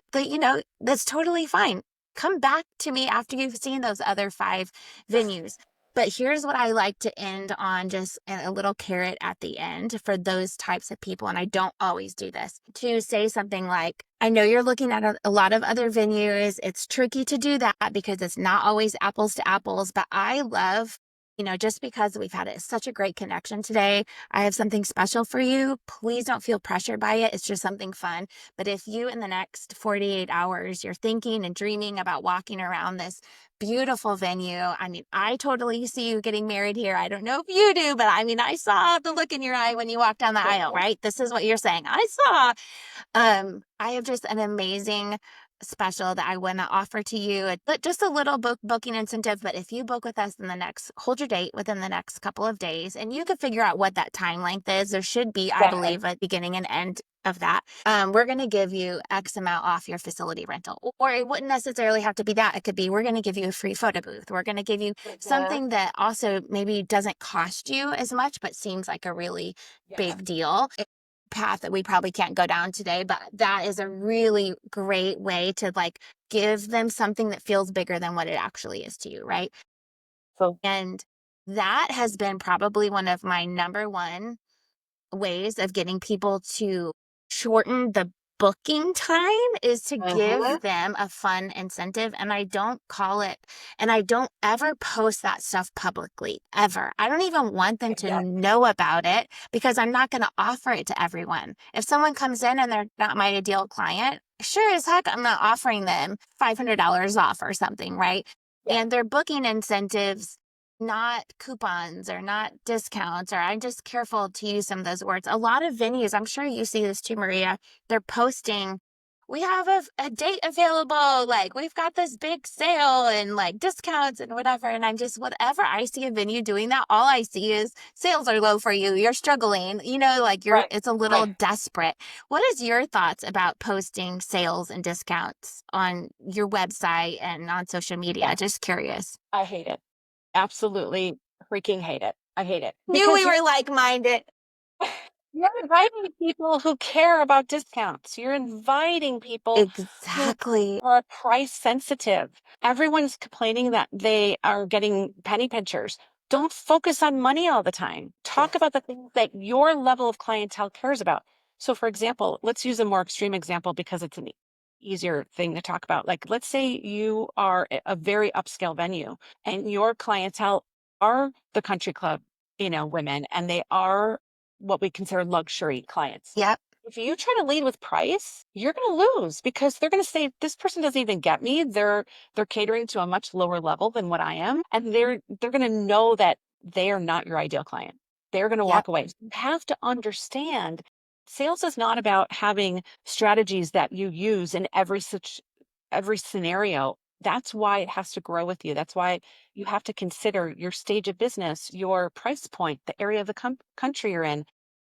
that's totally fine. Come back to me after you've seen those other 5 venues. But here's what I like to end on, just a little carrot at the end for those types of people. And I don't always do this, to say something like, I know you're looking at a lot of other venues. It's tricky to do that because it's not always apples to apples, but I love, just because we've had such a great connection today, I have something special for you. Please don't feel pressured by it. It's just something fun. But if you, in the next 48 hours, you're thinking and dreaming about walking around this beautiful venue, I mean, I totally see you getting married here. I don't know if you do, but I mean, I saw the look in your eye when you walked down the aisle, right? This is what you're saying. I saw. I have just an amazing special that I want to offer to you. But just a little booking incentive. But if you book with us hold your date within the next couple of days, and you can figure out what that time length is. There should be, I Exactly. believe, a beginning and end of that. We're going to give you X amount off your facility rental, or it wouldn't necessarily have to be that. It could be, we're going to give you a free photo booth. We're going to give you something that also maybe doesn't cost you as much, but seems like a really big deal. Path that we probably can't go down today, but that is a really great way to like give them something that feels bigger than what it actually is to you, right? So, And that has been probably one of my number one ways of getting people to shorten the booking time, is to mhm, give them a fun incentive. And I don't call it, and I don't ever post that stuff publicly, ever. I don't even want them to exactly. know about it, because I'm not going to offer it to everyone. If someone comes in and they're not my ideal client, sure as heck, I'm not offering them $500 off or something, right? Yeah. And their booking incentives, not coupons or not discounts, or I'm just careful to use some of those words. A lot of venues, I'm sure you see this too, Maria, they're posting we have a date available. Like, we've got this big sale and like discounts and whatever. And I'm just, whatever I see a venue doing that, all I see is sales are low for you. You're struggling, like Right. it's a little Right. desperate. What is your thoughts about posting sales and discounts on your website and on social media? Yeah. Just curious. I hate it. Absolutely freaking hate it. I hate it Knew because we were like minded. you're inviting people who care about discounts. You're inviting people who Exactly. are price sensitive. Everyone's complaining that they are getting penny pinchers. Don't focus on money all the time. Talk Yes. about the things that your level of clientele cares about. So, for example, let's use a more extreme example because it's an easier thing to talk about. Like, let's say you are a very upscale venue and your clientele are the country club, women, and they are what we consider luxury clients. Yep. If you try to lead with price, you're going to lose because they're going to say this person doesn't even get me. They're catering to a much lower level than what I am, and they're going to know that they are not your ideal client. They're going to Yep. walk away. You have to understand sales is not about having strategies that you use in every scenario. That's why it has to grow with you. That's why you have to consider your stage of business, your price point, the area of the country you're in,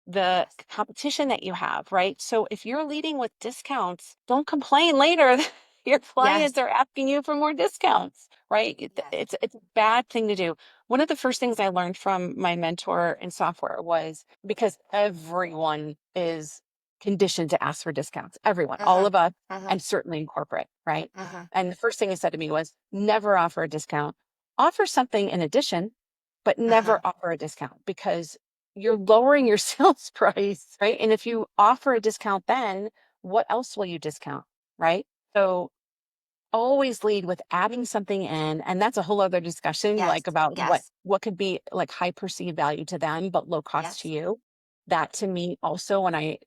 the Yes. competition that you have, right? So if you're leading with discounts, don't complain later that your Yes. clients are asking you for more discounts, right? Yes. It's a bad thing to do. One of the first things I learned from my mentor in software was because everyone is conditioned to ask for discounts. Everyone, all Uh-huh. of us, Uh-huh. and certainly in corporate, right? Uh-huh. And the first thing he said to me was never offer a discount. Offer something in addition, but never Uh-huh. offer a discount because you're lowering your sales price, right? And if you offer a discount, then what else will you discount, right? So always lead with adding something in, and that's a whole other discussion, Yes. like about what Yes. what could be like high perceived value to them, but low cost to Yes. you. That to me also, when I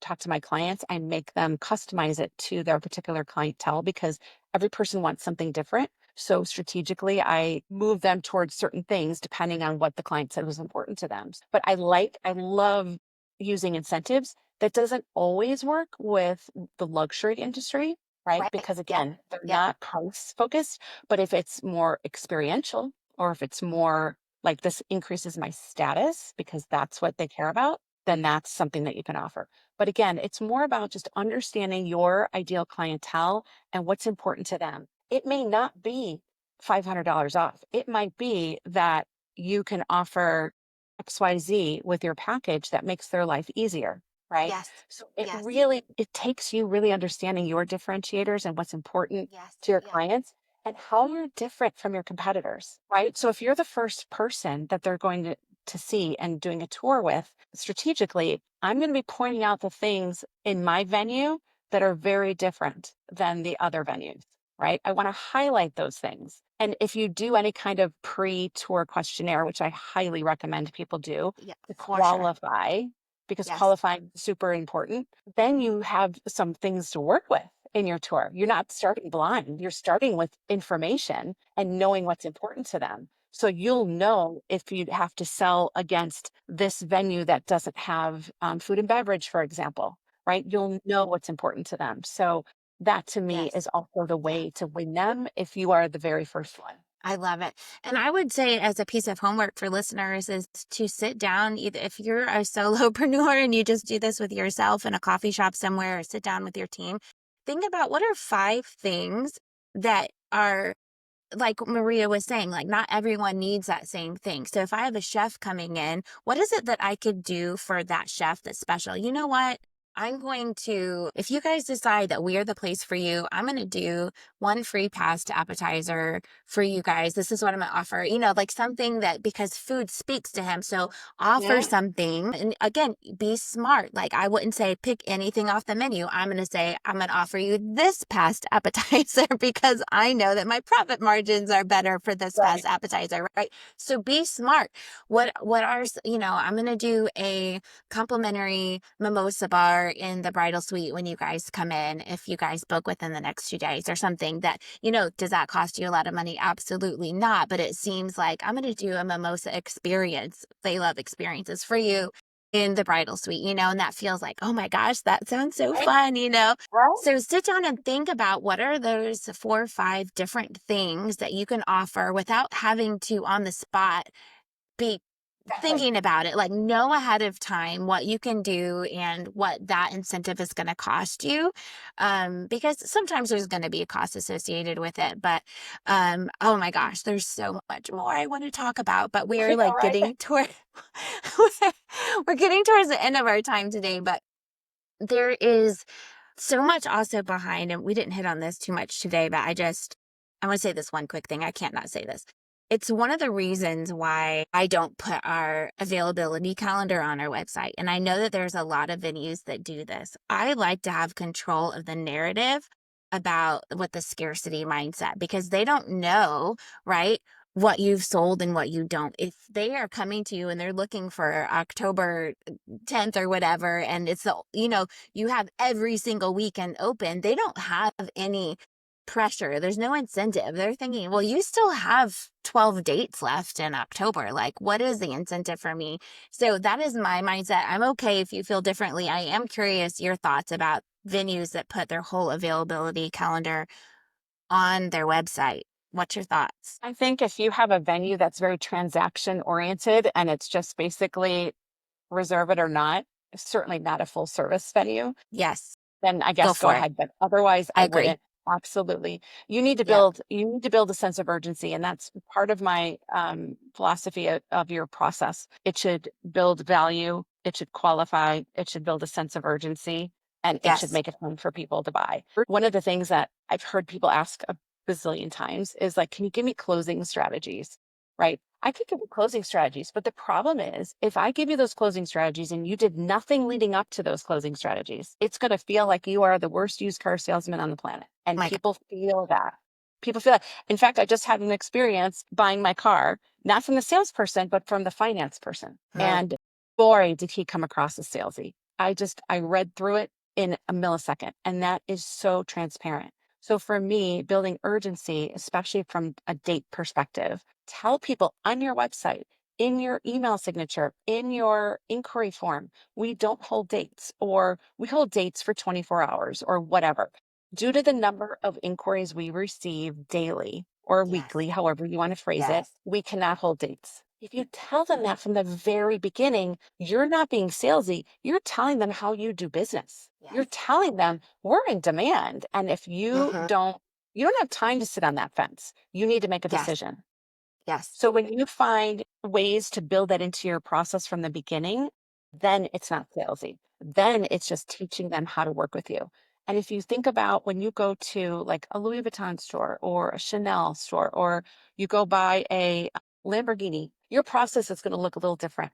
talk to my clients, I make them customize it to their particular clientele because every person wants something different. So strategically, I move them towards certain things depending on what the client said was important to them. But I love using incentives. That doesn't always work with the luxury industry, right? Right. Because Yep. again, they're Yep. not price focused, but if it's more experiential or if it's more like this increases my status because that's what they care about, then that's something that you can offer. But again, it's more about just understanding your ideal clientele and what's important to them. It may not be $500 off. It might be that you can offer XYZ with your package that makes their life easier, right? Yes. So it Yes. really it takes you really understanding your differentiators and what's important Yes. to your Yeah. clients and how you're different from your competitors, right? So if you're the first person that they're going to see and doing a tour with strategically, I'm going to be pointing out the things in my venue that are very different than the other venues, right? I want to highlight those things. And if you do any kind of pre-tour questionnaire, which I highly recommend people do Yeah. to For sure. qualify, because Yes. qualifying is super important, then you have some things to work with in your tour. You're not starting blind. You're starting with information and knowing what's important to them. So you'll know if you have to sell against this venue that doesn't have food and beverage, for example, right? You'll know what's important to them. So that to me Yes. is also the Yeah. way to win them if you are the very first one. I love it. And I would say, as a piece of homework for listeners, is to sit down, either if you're a solopreneur and you just do this with yourself in a coffee shop somewhere, or sit down with your team, think about what are 5 things that are, like Maria was saying, like not everyone needs that same thing. So if I have a chef coming in, what is it that I could do for that chef that's special? You know what? I'm going to, if you guys decide that we are the place for you, I'm going to do one free pasta appetizer for you guys. This is what I'm going to offer, like something that, because food speaks to him. So offer Yeah. something. And again, be smart. Like, I wouldn't say pick anything off the menu. I'm going to say, I'm going to offer you this pasta appetizer because I know that my profit margins are better for this Right. pasta appetizer, right? So be smart. What are, I'm going to do a complimentary mimosa bar in the bridal suite when you guys come in, if you guys book within the next 2 days or something that, does that cost you a lot of money? Absolutely not. But it seems like I'm going to do a mimosa experience. They love experiences for you. in the bridal suite, and that feels like, oh my gosh, that sounds so Right. fun. Right. So sit down and think about what are those 4 or 5 different things that you can offer without having to on the spot be Exactly. thinking about it. Like, know ahead of time what you can do and what that incentive is going to cost you, because sometimes there's going to be a cost associated with it. But oh my gosh, there's so much more I want to talk about, but I we're know, like right? getting toward we're getting towards the end of our time today. But there is so much also behind, and we didn't hit on this too much today, but I want to say this one quick thing. I can't not say this. It's one of the reasons why I don't put our availability calendar on our website. And I know that there's a lot of venues that do this. I like to have control of the narrative about with the scarcity mindset, because they don't know, right? What you've sold and what you don't. If they are coming to you and they're looking for October 10th or whatever, and you have every single weekend open, they don't have any pressure. There's no incentive. They're thinking, well, you still have 12 dates left in October. Like, what is the incentive for me? So that is my mindset. I'm okay if you feel differently. I am curious your thoughts about venues that put their whole availability calendar on their website. What's your thoughts? I think if you have a venue that's very transaction oriented and it's just basically reserve it or not, it's certainly not a full service venue, Yes, then I go guess go for it. ahead. But otherwise, I I agree. wouldn't. Absolutely. Yep. You need to build a sense of urgency. And that's part of my philosophy of your process. It should build value. It should qualify. It should build a sense of urgency, and it should Yes. make it fun for people to buy. One of the things that I've heard people ask a bazillion times is like, can you give me closing strategies? Right. I could give you closing strategies, but the problem is if I give you those closing strategies and you did nothing leading up to those closing strategies, it's going to feel like you are the worst used car salesman on the planet. And My God. people feel that. People feel that. In fact, I just had an experience buying my car, not from the salesperson, but from the finance person. Mm, And boy, did he come across as salesy. I read through it in a millisecond, and that is so transparent. So for me, building urgency, especially from a date perspective, tell people on your website, in your email signature, in your inquiry form, we don't hold dates, or we hold dates for 24 hours or whatever. Due to the number of inquiries we receive daily or yes. weekly, however you want to phrase it, Yes. we cannot hold dates. If you tell them that from the very beginning, you're not being salesy. You're telling them how you do business. You're Yes. telling them we're in demand. And if Mm-hmm. you don't have time to sit on that fence. You need to make a Yes. decision. Yes. So when you find ways to build that into your process from the beginning, then it's not salesy. Then it's just teaching them how to work with you. And if you think about when you go to like a Louis Vuitton store or a Chanel store, or you go buy a Lamborghini, your process is going to look a little different,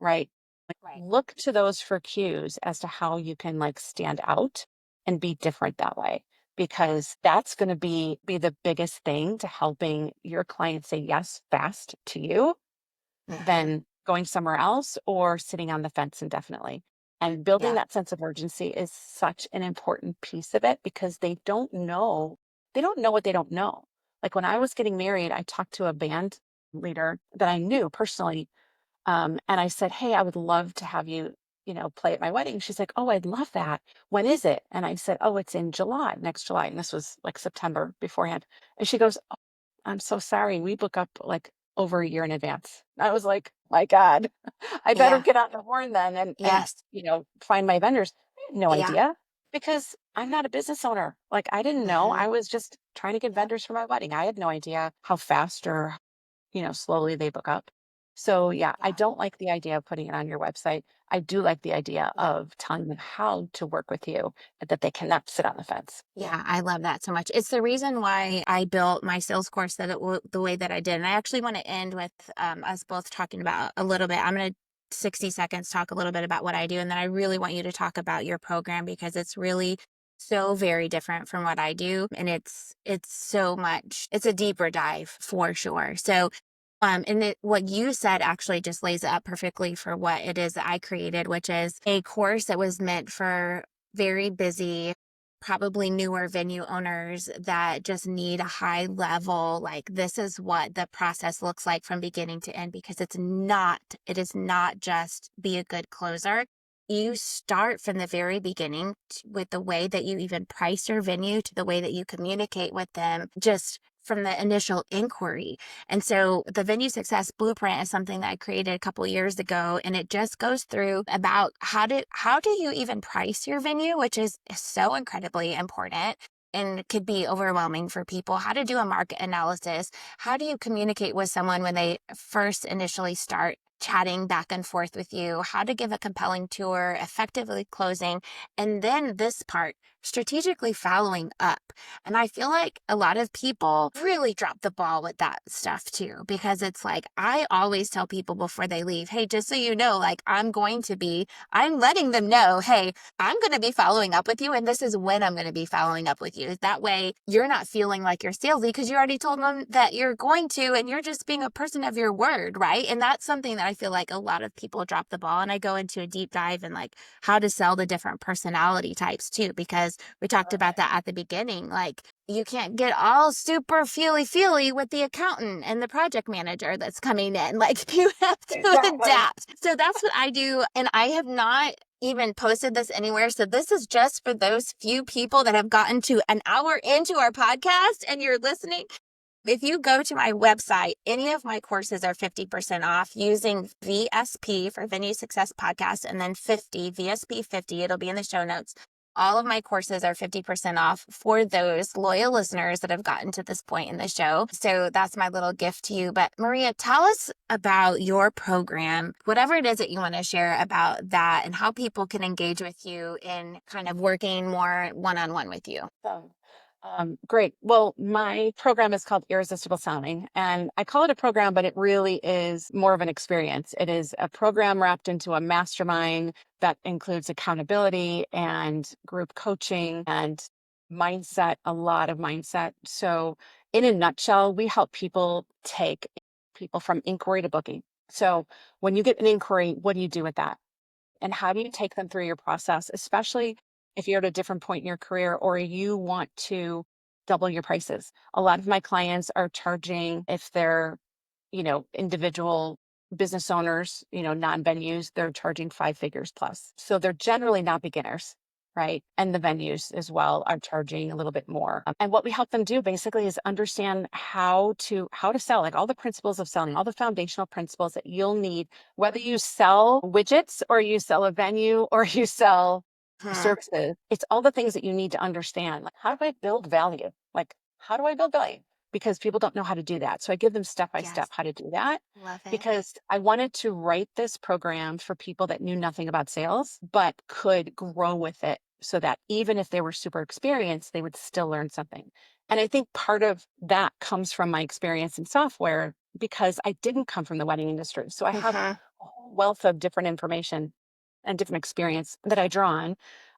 right? Like, Right. look to those for cues as to how you can like stand out and be different that way, because that's going to be the biggest thing to helping your client say yes fast to you Mm-hmm. than going somewhere else or sitting on the fence indefinitely. And building Yeah. that sense of urgency is such an important piece of it, because they don't know what they don't know. Like when I was getting married, I talked to a band leader that I knew personally, and I said, "Hey, I would love to have you, play at my wedding." She's like, "Oh, I'd love that. When is it?" And I said, "Oh, it's in July, next July." And this was like September beforehand. And she goes, "Oh, I'm so sorry. We book up like over a year in advance." I was like, "My God, I better Yeah. get on the horn then and Yes. find my vendors." I had no Yeah. idea, because I'm not a business owner. Like I didn't know. Mm-hmm. I was just trying to get Yep. vendors for my wedding. I had no idea how fast or slowly they book up. So yeah, I Yeah. don't like the idea of putting it on your website. I do like the idea Yeah. of telling them how to work with you, and that they cannot sit on the fence. Yeah, I love that so much. It's the reason why I built my sales course the way that I did. And I actually want to end with us both talking about a little bit. I'm going to 60 seconds talk a little bit about what I do. And then I really want you to talk about your program, because it's really so very different from what I do. And it's so much, it's a deeper dive for sure. So what you said actually just lays it up perfectly for what it is that I created, which is a course that was meant for very busy probably newer venue owners that just need a high level, like, this is what the process looks like from beginning to end, because it is not just be a good closer. You start from the very beginning with the way that you even price your venue to the way that you communicate with them, just from the initial inquiry. And so the venue success blueprint is something that I created a couple years ago, and it just goes through about how do you even price your venue, which is so incredibly important and could be overwhelming for people. How to do a market analysis, how do you communicate with someone when they first initially start chatting back and forth with you, how to give a compelling tour, effectively closing, and then this part, strategically following up. And I feel like a lot of people really drop the ball with that stuff too, because it's like, I always tell people before they leave, hey, just so you know, like, I'm letting them know, hey, I'm going to be following up with you, and this is when I'm going to be following up with you. That way you're not feeling like you're salesy because you already told them that you're going to, and you're just being a person of your word, right? And that's something that I feel like a lot of people drop the ball. And I go into a deep dive in like how to sell the different personality types too, because we talked about that at the beginning. Like, you can't get all super feely with the accountant and the project manager that's coming in. Like, you have to Exactly. adapt. So that's what I do. And I have not even posted this anywhere. So this is just for those few people that have gotten to an hour into our podcast and you're listening. If you go to my website, any of my courses are 50% off using VSP for Venue Success Podcast, and then 50, VSP 50. It'll be in the show notes. All of my courses are 50% off for those loyal listeners that have gotten to this point in the show. So that's my little gift to you. But Maria, tell us about your program, whatever it is that you want to share about that, and how people can engage with you in kind of working more one-on-one with you. So, great. Well, my program is called Irresistible Selling, and I call it a program, but it really is more of an experience. It is a program wrapped into a mastermind that includes accountability and group coaching and mindset, a lot of mindset. So, in a nutshell, we help people take people from inquiry to booking. So, when you get an inquiry, what do you do with that? And how do you take them through your process, especially if you're at a different point in your career or you want to double your prices? A lot of my clients are charging, if they're, individual business owners, non-venues, they're charging 5 figures plus. So they're generally not beginners, right? And the venues as well are charging a little bit more. And what we help them do basically is understand how to sell, like all the principles of selling, all the foundational principles that you'll need, whether you sell widgets or you sell a venue or you sell Hmm. services. It's all the things that you need to understand. Like, how do I build value? Like, how do I build value? Because people don't know how to do that. So I give them step by step Yes. how to do that, Love it. because I wanted to write this program for people that knew nothing about sales, but could grow with it so that even if they were super experienced, they would still learn something. And I think part of that comes from my experience in software, because I didn't come from the wedding industry. So I have Hmm. a whole wealth of different information and different experience that I draw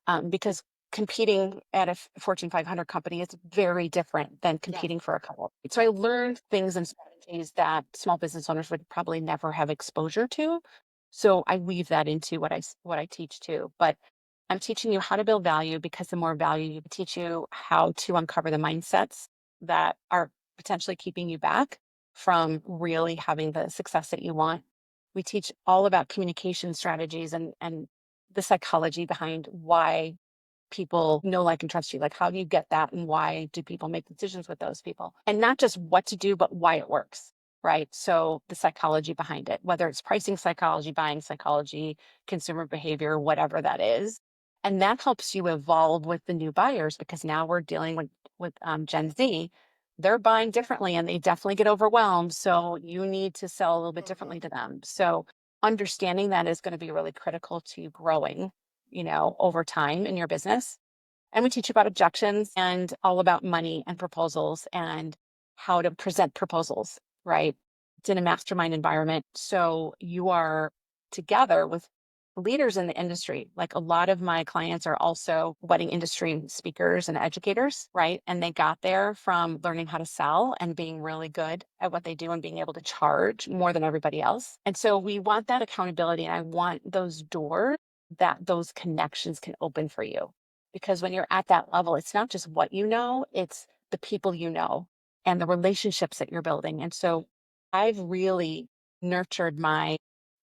on, because competing at a Fortune 500 company is very different than Yes. competing for a couple. So I learned things and strategies that small business owners would probably never have exposure to. So I weave that into what I teach too. But I'm teaching you how to build value, because the more value you teach you how to uncover the mindsets that are potentially keeping you back from really having the success that you want. We teach all about communication strategies and the psychology behind why people know, like, and trust you. Like, how do you get that? And why do people make decisions with those people? And not just what to do, but why it works, right? So the psychology behind it, whether it's pricing psychology, buying psychology, consumer behavior, whatever that is. And that helps you evolve with the new buyers, because now we're dealing with Gen Z. They're buying differently and they definitely get overwhelmed. So you need to sell a little bit differently to them. So understanding that is going to be really critical to you growing, over time in your business. And we teach about objections and all about money and proposals and how to present proposals, right? It's in a mastermind environment. So you are together with leaders in the industry. Like, a lot of my clients are also wedding industry speakers and educators, right? And they got there from learning how to sell and being really good at what they do and being able to charge more than everybody else. And so we want that accountability. And I want those doors that those connections can open for you, because when you're at that level, it's not just what you know, it's the people you know and the relationships that you're building. And so I've really nurtured my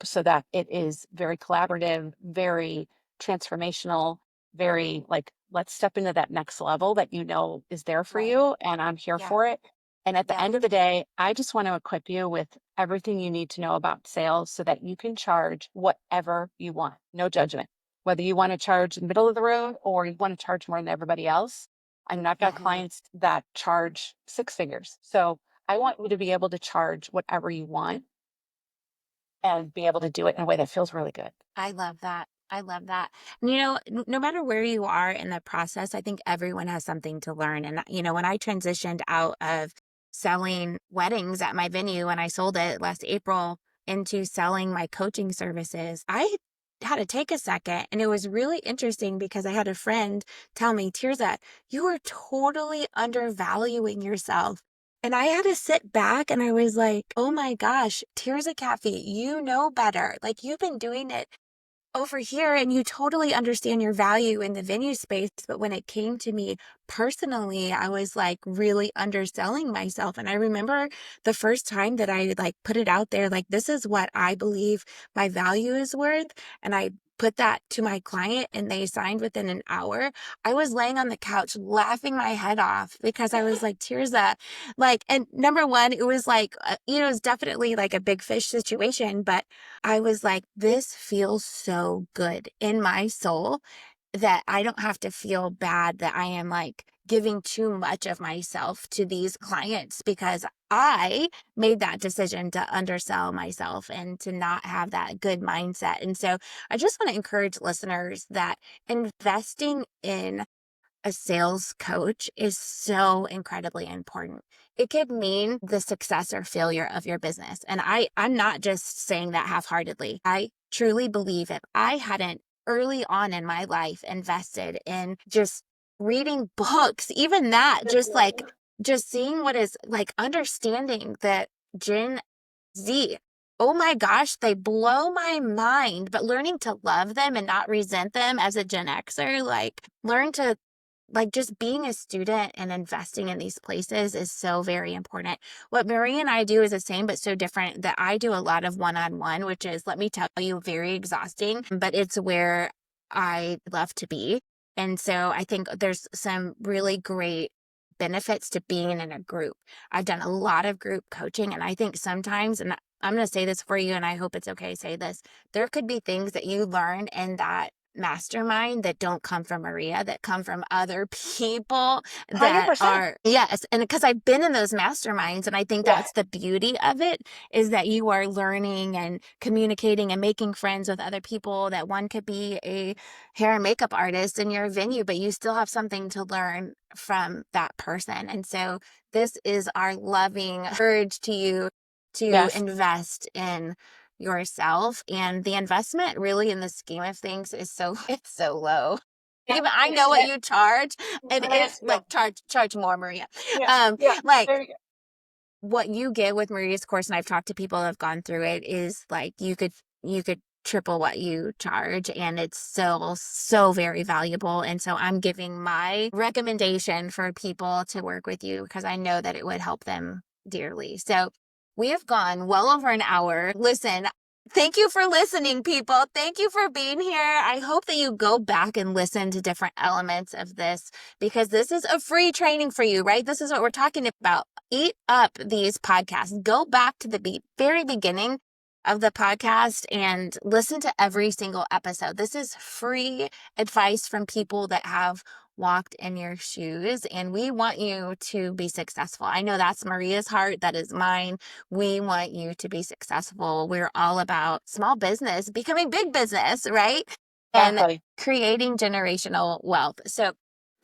so that it is very collaborative, very transformational, very like, let's step into that next level that you know is there for Right. you. And I'm here Yeah. for it. And at the Yep. end of the day, I just want to equip you with everything you need to know about sales so that you can charge whatever you want. No judgment. Whether you want to charge middle of the road or you want to charge more than everybody else. I mean, I've got Hmm. clients that charge six figures. So I want you to be able to charge whatever you want and be able to do it in a way that feels really good. I love that. I love that. And, no matter where you are in the process, I think everyone has something to learn. And, when I transitioned out of selling weddings at my venue when I sold it last April into selling my coaching services, I had to take a second. And it was really interesting because I had a friend tell me, Tirzah, you are totally undervaluing yourself. And I had to sit back and I was like, oh my gosh, Tirzah Caffee, you know better. Like you've been doing it over here and you totally understand your value in the venue space. But when it came to me personally, I was like really underselling myself. And I remember the first time that I like put it out there, like, this is what I believe my value is worth. And I put that to my client and they signed within an hour. I was laying on the couch laughing my head off because I was like, Tirzah, like, and number one, it was like, it was definitely like a big fish situation, but I was like, this feels so good in my soul that I don't have to feel bad that I am like giving too much of myself to these clients because I made that decision to undersell myself and to not have that good mindset. And so I just want to encourage listeners that investing in a sales coach is so incredibly important. It could mean the success or failure of your business. And I'm not just saying that half-heartedly. I truly believe if I hadn't early on in my life invested in just reading books, even that, just seeing what is like understanding that Gen Z, oh my gosh, they blow my mind. But learning to love them and not resent them as a Gen Xer, like learn to like just being a student and investing in these places is so very important. What Marie and I do is the same, but so different that I do a lot of one-on-one, which is, let me tell you, very exhausting, but it's where I love to be. And so I think there's some really great benefits to being in a group. I've done a lot of group coaching, and I think sometimes, and I'm going to say this for you, and I hope it's okay to say this, there could be things that you learn in that mastermind that don't come from Maria, that come from other people that 100%. are, yes. And because I've been in those masterminds, and I think Yeah. that's the beauty of it is that you are learning and communicating and making friends with other people. That one could be a hair and makeup artist in your venue, but you still have something to learn from that person. And so this is our loving urge to you to Yes. invest in yourself, and the investment really in the scheme of things is so it's so low. Yeah. Even I know It's, what you charge, and it it's is. Yeah. like charge more, Maria. Yeah. um Yeah. like There you go. what you get with Maria's course, and I've talked to people that have gone through it, is like you could triple what you charge, and it's so very valuable. And so I'm giving my recommendation for people to work with you because I know that it would help them dearly. So we have gone well over an hour. Listen, thank you for listening, people. Thank you for being here. I hope that you go back and listen to different elements of this because this is a free training for you, right? This is what we're talking about. Eat up these podcasts. Go back to the very beginning of the podcast and listen to every single episode. This is free advice from people that have walked in your shoes, and we want you to be successful. I know that's Maria's heart, that is mine. We want you to be successful. We're all about small business becoming big business, right? And Exactly. creating generational wealth. So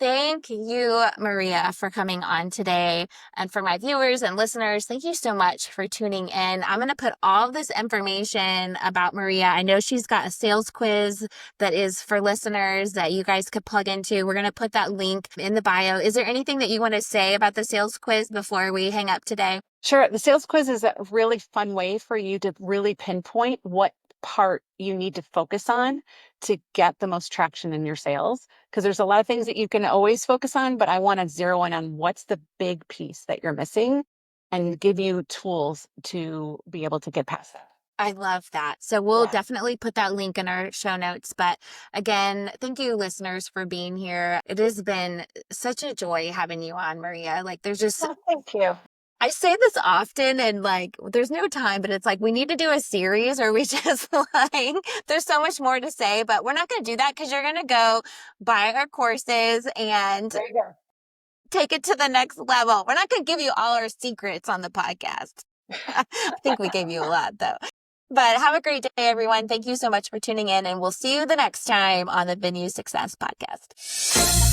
thank you, Maria, for coming on today. And for my viewers and listeners, thank you so much for tuning in. I'm going to put all this information about Maria. I know she's got a sales quiz that is for listeners that you guys could plug into. We're going to put that link in the bio. Is there anything that you want to say about the sales quiz before we hang up today? Sure. The sales quiz is a really fun way for you to really pinpoint what part you need to focus on to get the most traction in your sales. Because there's a lot of things that you can always focus on, but I want to zero in on what's the big piece that you're missing and give you tools to be able to get past that. I love that. So we'll Yeah. definitely put that link in our show notes. But again, thank you, listeners, for being here. It has been such a joy having you on, Maria. Like, there's just, Oh, thank you. I say this often and like, there's no time, but it's like, we need to do a series or we just like, there's so much more to say, but we're not going to do that because you're going to go buy our courses and There you go. take it to the next level. We're not going to give you all our secrets on the podcast. I think we gave you a lot though. But have a great day, everyone. Thank you so much for tuning in, and we'll see you the next time on the Venue Success Podcast.